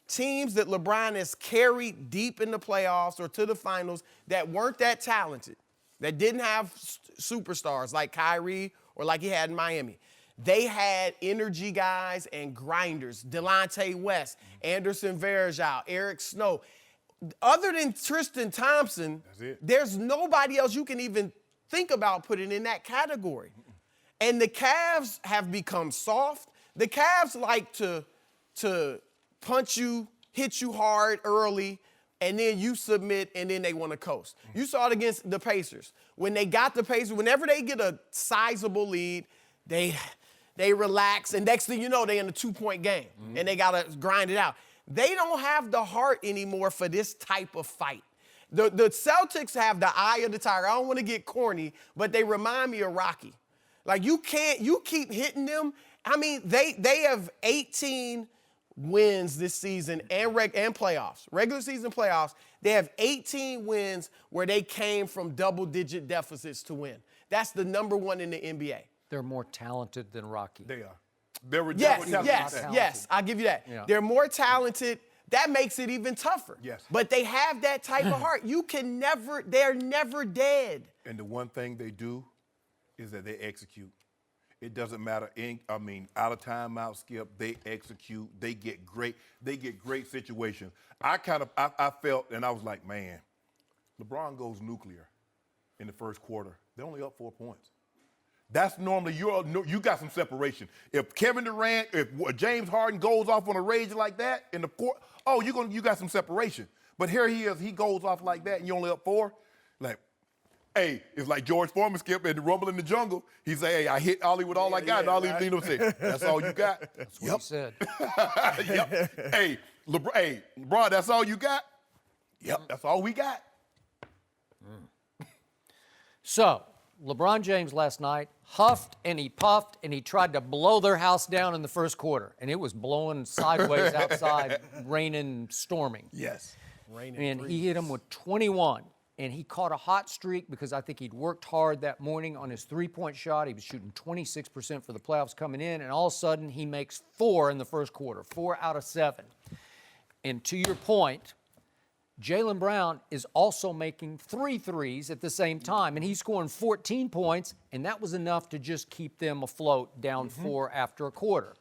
teams that LeBron has carried deep in the playoffs or to the finals that weren't that talented, that didn't have superstars like Kyrie or like he had in Miami, they had energy guys and grinders. Delonte West, Anderson Varejao, Eric Snow. Other than Tristan Thompson, there's nobody else you can even think about putting in that category. And the Cavs have become soft. The Cavs like to punch you, hit you hard early, and then you submit, and then they want to coast. You saw it against the Pacers. When they got the Pacers, whenever they get a sizable lead, they relax, and next thing you know, they're in a 2-point game, and they got to grind it out. They don't have the heart anymore for this type of fight. The Celtics have the eye of the tiger. I don't want to get corny, but they remind me of Rocky. Like, you keep hitting them. I mean, they have 18 wins this season and playoffs. Regular season playoffs, they have 18 wins where they came from double-digit deficits to win. That's the number 1 in the NBA. They're more talented than Rocky. They are. Yes, I'll give you that. Yeah. They're more talented. That makes it even tougher. Yes. But they have that type of heart. They're never dead. And the one thing they do is that they execute. It doesn't matter. Out of timeout, Skip, they execute. They get great situations. I felt, and I was like, man, LeBron goes nuclear in the first quarter. They're only up 4 points. That's normally you got some separation. If Kevin Durant, if James Harden goes off on a rage like that in the court, you got some separation. But here he is, he goes off like that, and you only up 4. Like, hey, it's like George Foreman, Skip, in the Rumble in the Jungle. He say, hey, I hit Ollie with all I got, and Ollie leaned up and said, that's all you got? That's what he said. Yep. Hey, LeBron, that's all you got? Yep, that's all we got. So, LeBron James last night huffed and he puffed and he tried to blow their house down in the first quarter. And it was blowing sideways outside, raining, storming. Yes. And he hit him with 21. And he caught a hot streak because I think he'd worked hard that morning on his three-point shot. He was shooting 26% for the playoffs coming in. And all of a sudden, he makes 4 in the first quarter, 4 out of 7. And to your point, Jaylen Brown is also making 3 threes at the same time, and he's scoring 14 points, and that was enough to just keep them afloat down 4 after a quarter.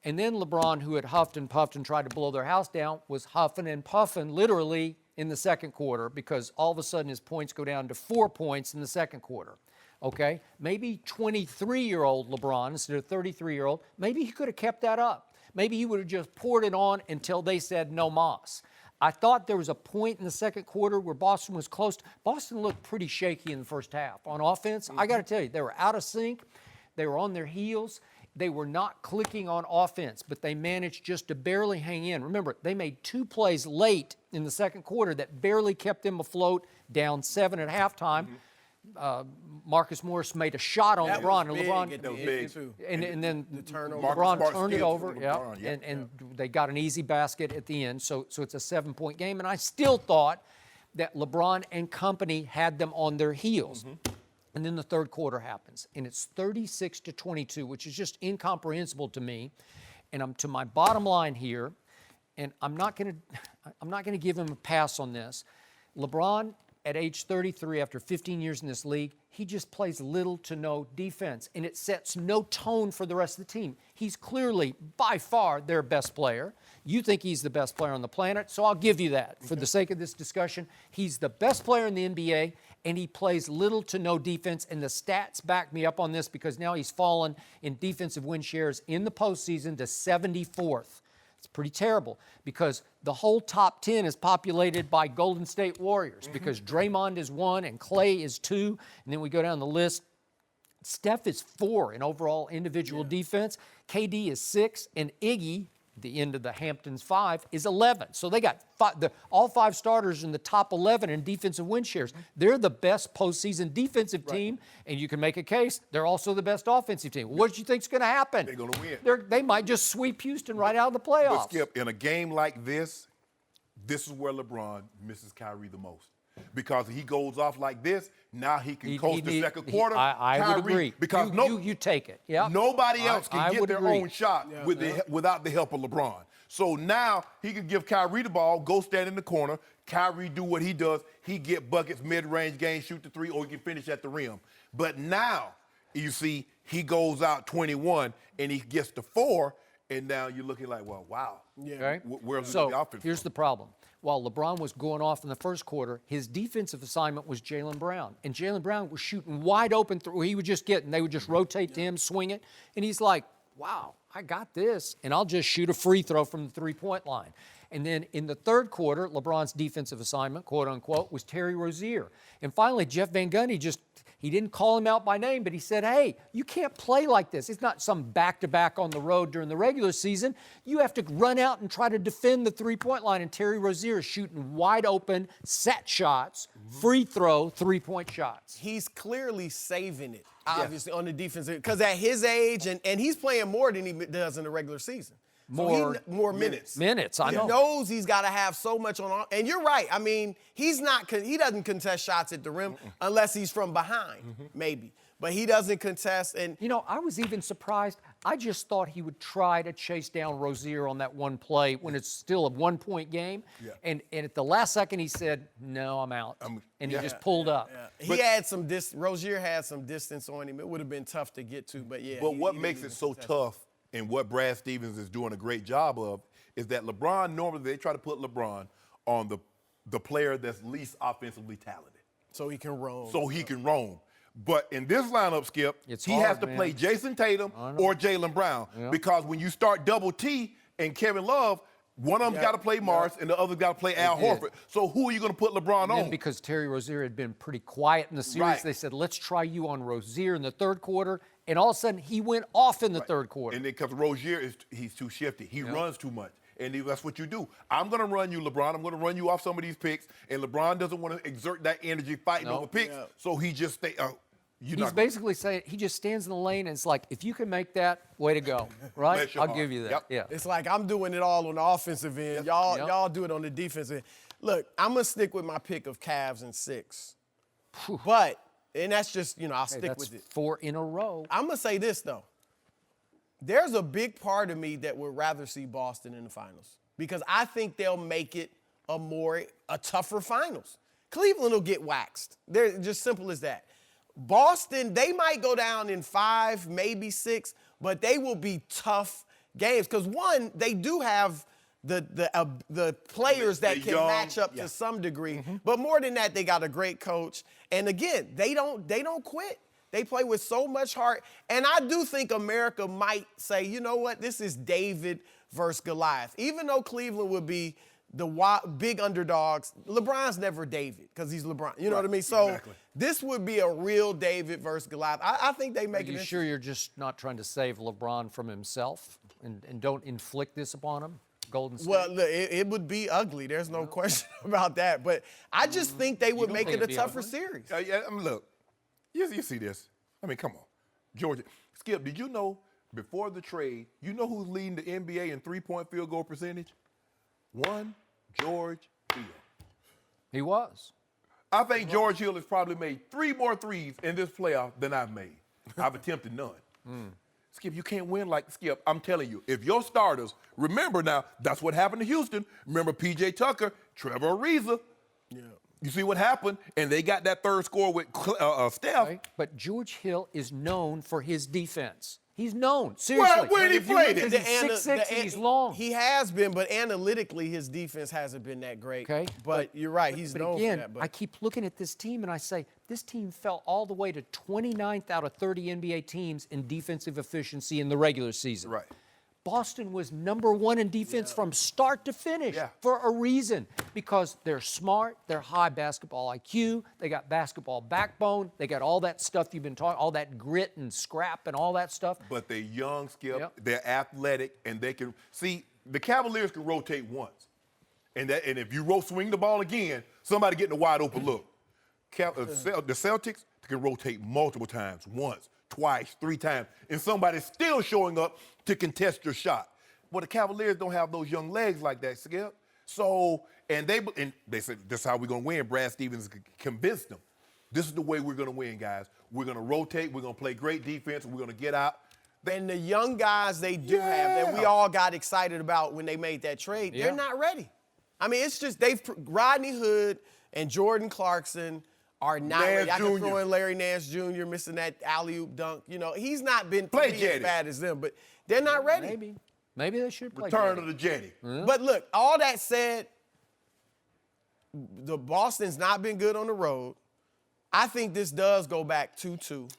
And then LeBron, who had huffed and puffed and tried to blow their house down, was huffing and puffing literally in the second quarter because all of a sudden his points go down to 4 points in the second quarter. Okay? Maybe 23-year-old LeBron instead of 33-year-old, maybe he could have kept that up. Maybe he would have just poured it on until they said no mas. I thought there was a point in the second quarter where Boston was close. Boston looked pretty shaky in the first half. On offense, I got to tell you, they were out of sync. They were on their heels. They were not clicking on offense, but they managed just to barely hang in. Remember, they made 2 plays late in the second quarter that barely kept them afloat, down 7 at halftime. Marcus Morris made a shot on LeBron, and LeBron, and then LeBron turned it over, and they got an easy basket at the end. So it's a 7-point game, and I still thought that LeBron and company had them on their heels. And then the third quarter happens, and it's 36-22, which is just incomprehensible to me. And I'm to my bottom line here, and I'm not going to give him a pass on this. LeBron, at age 33, after 15 years in this league, he just plays little to no defense, and it sets no tone for the rest of the team. He's clearly, by far, their best player. You think he's the best player on the planet, so I'll give you that. For the sake of this discussion, he's the best player in the NBA, and he plays little to no defense, and the stats back me up on this because now he's fallen in defensive win shares in the postseason to 74th. It's pretty terrible because the whole top 10 is populated by Golden State Warriors because Draymond is 1 and Clay is 2. And then we go down the list. Steph is 4 in overall individual defense. KD is 6 and Iggy, the end of the Hamptons 5, is 11. So they got all 5 starters in the top 11 in defensive win shares. They're the best postseason defensive team, and you can make a case they're also the best offensive team. What do you think is going to happen? They're going to win. They might just sweep Houston right out of the playoffs. But Skip, in a game like this is where LeBron misses Kyrie the most. Because he goes off like this, now he can coast the second quarter. I would agree. Because you take it. Yeah. Nobody else can get their own shot Yeah. without the help of LeBron. So now he can give Kyrie the ball, go stand in the corner. Kyrie do what he does. He get buckets, mid-range game, shoot the 3, or he can finish at the rim. But now, you see, he goes out 21, and he gets to 4, and now you're looking like, well, wow. Yeah. Okay? Where's So the offense? here's the problem. While LeBron was going off in the first quarter, his defensive assignment was Jaylen Brown. And Jaylen Brown was shooting wide open. He would just they would just rotate to him, swing it. And he's like, wow, I got this. And I'll just shoot a free throw from the three-point line. And then in the third quarter, LeBron's defensive assignment, quote unquote, was Terry Rozier. And finally, Jeff Van Gundy he didn't call him out by name, but he said, hey, you can't play like this. It's not some back-to-back on the road during the regular season. You have to run out and try to defend the three-point line. And Terry Rozier is shooting wide open, set shots, free throw, three-point shots. He's clearly saving it, obviously, on the defensive, because at his age, and he's playing more than he does in the regular season. More minutes. I know. He knows he's got to have so much on. And you're right. I mean, he doesn't contest shots at the rim unless he's from behind, maybe. But he doesn't contest. And you know, I was even surprised. I just thought he would try to chase down Rozier on that one play when it's still a 1-point game. Yeah. And at the last second, he said, no, I'm out. And he just pulled up. He had some Rozier had some distance on him. It would have been tough to get to, but yeah. But what makes it so tough and what Brad Stevens is doing a great job of is that LeBron, normally they try to put LeBron on the player that's least offensively talented. So he can roam. But in this lineup, Skip, he has to play Jason Tatum or Jaylen Brown because when you start double T and Kevin Love, one of them's got to play Morris and the other got to play Al Horford. So who are you going to put LeBron on? Because Terry Rozier had been pretty quiet in the series, they said, let's try you on Rozier in the third quarter. And all of a sudden, he went off in the third quarter. And then because Rozier, he's too shifty. He runs too much. And that's what you do. I'm going to run you, LeBron. I'm going to run you off some of these picks. And LeBron doesn't want to exert that energy fighting over picks. So he just stay. He's basically saying he just stands in the lane and it's like, if you can make that, way to go, right? I'll give you that. Yep. Yeah. It's like I'm doing it all on the offensive end. Y'all do it on the defensive end. Look, I'm gonna stick with my pick of Cavs in 6. But that's just I'll stick with it. 4 in a row. I'm gonna say this though. There's a big part of me that would rather see Boston in the finals because I think they'll make it a tougher finals. Cleveland will get waxed. They're just simple as that. Boston, they might go down in 5, maybe 6, but they will be tough games because one, they do have the players that can match up to some degree, but more than that, they got a great coach. And again, they don't quit. They play with so much heart. And I do think America might say, you know what, this is David versus Goliath. Even though Cleveland would be the big underdogs, LeBron's never David because he's LeBron. You know what I mean? So this would be a real David versus Goliath. I think they make it. Are you sure you're just not trying to save LeBron from himself and don't inflict this upon him? Golden State? Well, it would be ugly. There's no question about that. But I just think they would make it a tougher series. Look, you see this. I mean, come on. Georgia. Skip, did you know before the trade, you know who's leading the NBA in three-point field goal percentage? George Hill. He was. I think George Hill has probably made 3 more threes in this playoff than I've made. I've attempted none. Skip, you can't win like Skip. I'm telling you, if your starters, remember now, that's what happened to Houston. Remember P.J. Tucker, Trevor Ariza. Yeah. You see what happened? And they got that third score with Steph. Right. But George Hill is known for his defense. He's known. Seriously. Where did he play it? He's 6'6", he's long. He has been, but analytically, his defense hasn't been that great. Okay. But you're right. He's known again, for that. But I keep looking at this team and I say, this team fell all the way to 29th out of 30 NBA teams in defensive efficiency in the regular season. Right. Boston was #1 in defense from start to finish for a reason. Because they're smart, they're high basketball IQ, they got basketball backbone, they got all that stuff you've been talking, all that grit and scrap and all that stuff. But they're young, Skip, they're athletic, and they can, see, the Cavaliers can rotate once. And if you swing the ball again, somebody getting a wide open look. The Celtics can rotate multiple times, once, twice, 3 times, and somebody's still showing up to contest your shot. Well, the Cavaliers don't have those young legs like that, Skip. So, and they said, this is how we're going to win. Brad Stevens convinced them. This is the way we're going to win, guys. We're going to rotate. We're going to play great defense. We're going to get out. And the young guys they do have that we all got excited about when they made that trade, they're not ready. I mean, it's just Rodney Hood and Jordan Clarkson are not ready. I can throw in Larry Nance Jr. missing that alley-oop dunk. You know, he's not been as bad as them, but they're not ready. Maybe they should play Return of the Jetty. But look, all that said, the Boston's not been good on the road. I think this does go back 2-2.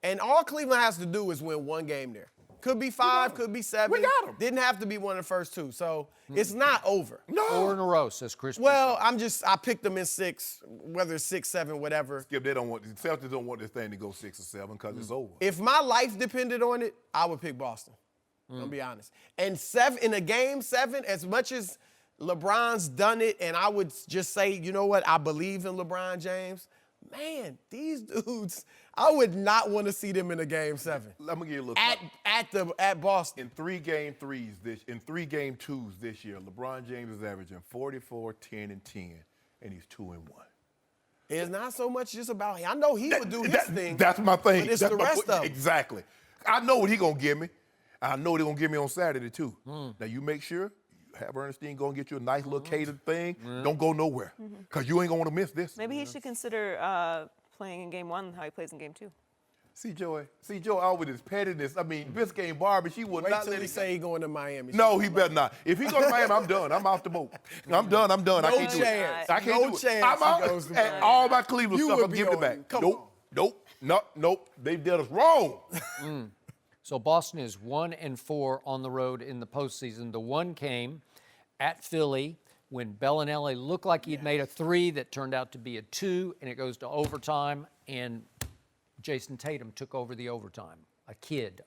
And all Cleveland has to do is win 1 game there. Could be 5, could be 7. We got them. Didn't have to be one of the first 2. So it's not over. No. 4 in a row, says Chris. Well, I picked them in 6, whether it's 6, 7, whatever. Skip, the Celtics don't want this thing to go 6 or 7 because it's over. If my life depended on it, I would pick Boston. I'll be honest. And in a game 7, as much as LeBron's done it, and I would just say, you know what, I believe in LeBron James. Man, these dudes, I would not want to see them in a game 7. Let me give you a little at Boston. In 3 game 2s this year, LeBron James is averaging 44, 10, and 10, and he's 2-1. It's not so much just about I know he would do his thing. That's my thing. But it's the rest of them. Exactly. I know what he's gonna give me. I know they're going to give me on Saturday, too. Now, you make sure have Ernestine go and get you a nice little catered thing. Don't go nowhere, because you ain't going to want to miss this. Maybe he should consider playing in game 1 how he plays in game 2. See, Joey out with his pettiness. I mean, Biscayne Barbie, she would Wait not till let he it say he going to Miami. No, he better not. If he goes to Miami, I'm done. I'm off the boat. I'm done. I can't do it. chance. I can't No do it. chance I'm he out. goes to And Miami. all my Cleveland You stuff, would I'm be giving it on back. him. Come Nope. They did us wrong. So Boston is 1-4 on the road in the postseason. The one came at Philly when Bellinelli looked like he'd made a 3 that turned out to be a 2, and it goes to overtime, and Jason Tatum took over the overtime. A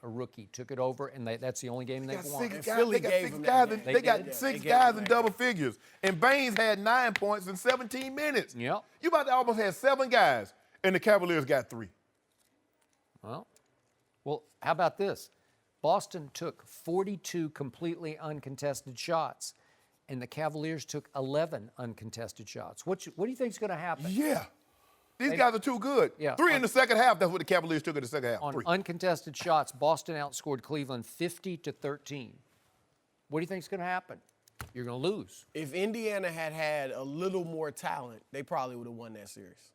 rookie, took it over, and that's the only game they've won. Philly gave him that. They got six guys in double figures. And Baines had 9 points in 17 minutes. Yep. You about to almost have 7 guys, and the Cavaliers got 3. Well, how about this? Boston took 42 completely uncontested shots, and the Cavaliers took 11 uncontested shots. What do you think is going to happen? Yeah. These guys are too good. Yeah. 3 in the second half. That's what the Cavaliers took in the second half. On 3. uncontested shots, Boston outscored Cleveland 50-13. What do you think is going to happen? You're going to lose. If Indiana had a little more talent, they probably would have won that series.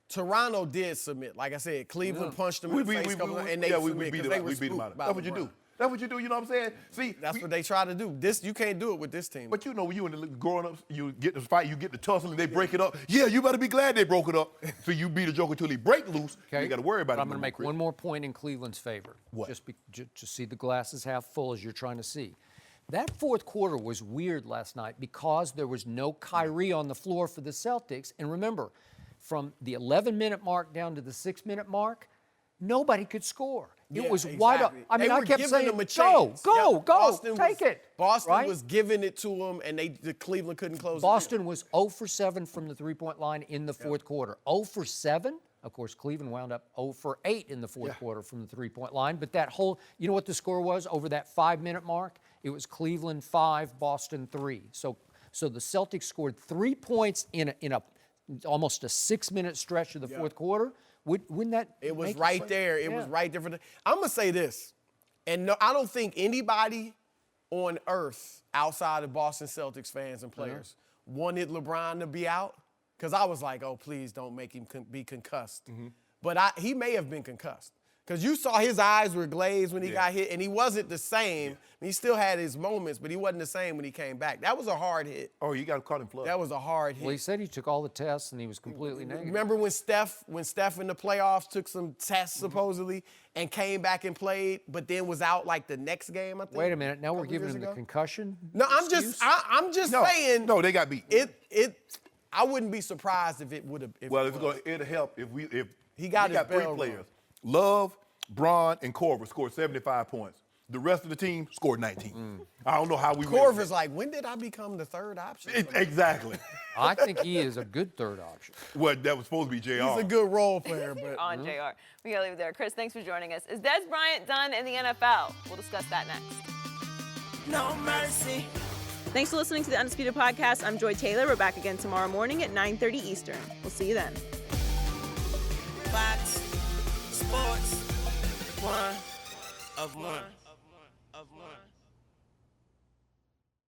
Toronto did submit. Like I said, Cleveland punched them in the face, and they we beat them out. That's what you do. That's what you do. You know what I'm saying? See, that's what they try to do. You can't do it with this team. But you know, when you in the growing up, you get the fight, you get the tussle, and they break it up. Yeah, you better be glad they broke it up. So you beat a joker till he break loose. Okay. You got to worry about it. I'm going to make one more point in Cleveland's favor. What? Just see the glasses half full as you're trying to see. That fourth quarter was weird last night because there was no Kyrie on the floor for the Celtics. And remember, from the 11-minute mark down to the 6-minute mark, nobody could score. It was wide up. I mean, I kept saying, go, take it. Boston was giving it to them, and the Cleveland couldn't close it. Boston was 0 for 7 from the three-point line in the fourth quarter. 0 for 7? Of course, Cleveland wound up 0 for 8 in the fourth quarter from the three-point line. But that whole, you know what the score was over that 5-minute mark? It was Cleveland 5, Boston 3. So the Celtics scored 3 points in a almost a 6-minute stretch of the fourth quarter. Wouldn't that? It was right there. It was right there. I'm going to say this, and no, I don't think anybody on earth outside of Boston Celtics fans and players wanted LeBron to be out, because I was like, oh, please don't make him be concussed. But he may have been concussed, because you saw his eyes were glazed when he got hit, and he wasn't the same. He still had his moments, but he wasn't the same when he came back. That was a hard hit. Oh, you got to call him flood. That was a hard hit. Well, he said he took all the tests and he was completely negative. Remember when Steph in the playoffs took some tests supposedly and came back and played, but then was out like the next game, I think? Wait a minute. Now we're giving him the concussion? No, I'm just saying. No, they got beat. I wouldn't be surprised if it would have. Well, it'll help if he got his 3 bell players. rung. Love, Braun, and Korver scored 75 points. The rest of the team scored 19. I don't know how we. Korver's like, when did I become the third option? Exactly. I think he is a good third option. Well, that was supposed to be JR. He's a good role player, but On JR. We got to leave it there. Chris, thanks for joining us. Is Des Bryant done in the NFL? We'll discuss that next. No mercy. Thanks for listening to the Undisputed Podcast. I'm Joy Taylor. We're back again tomorrow morning at 9:30 Eastern. We'll see you then. Fox Sports 1 of 1.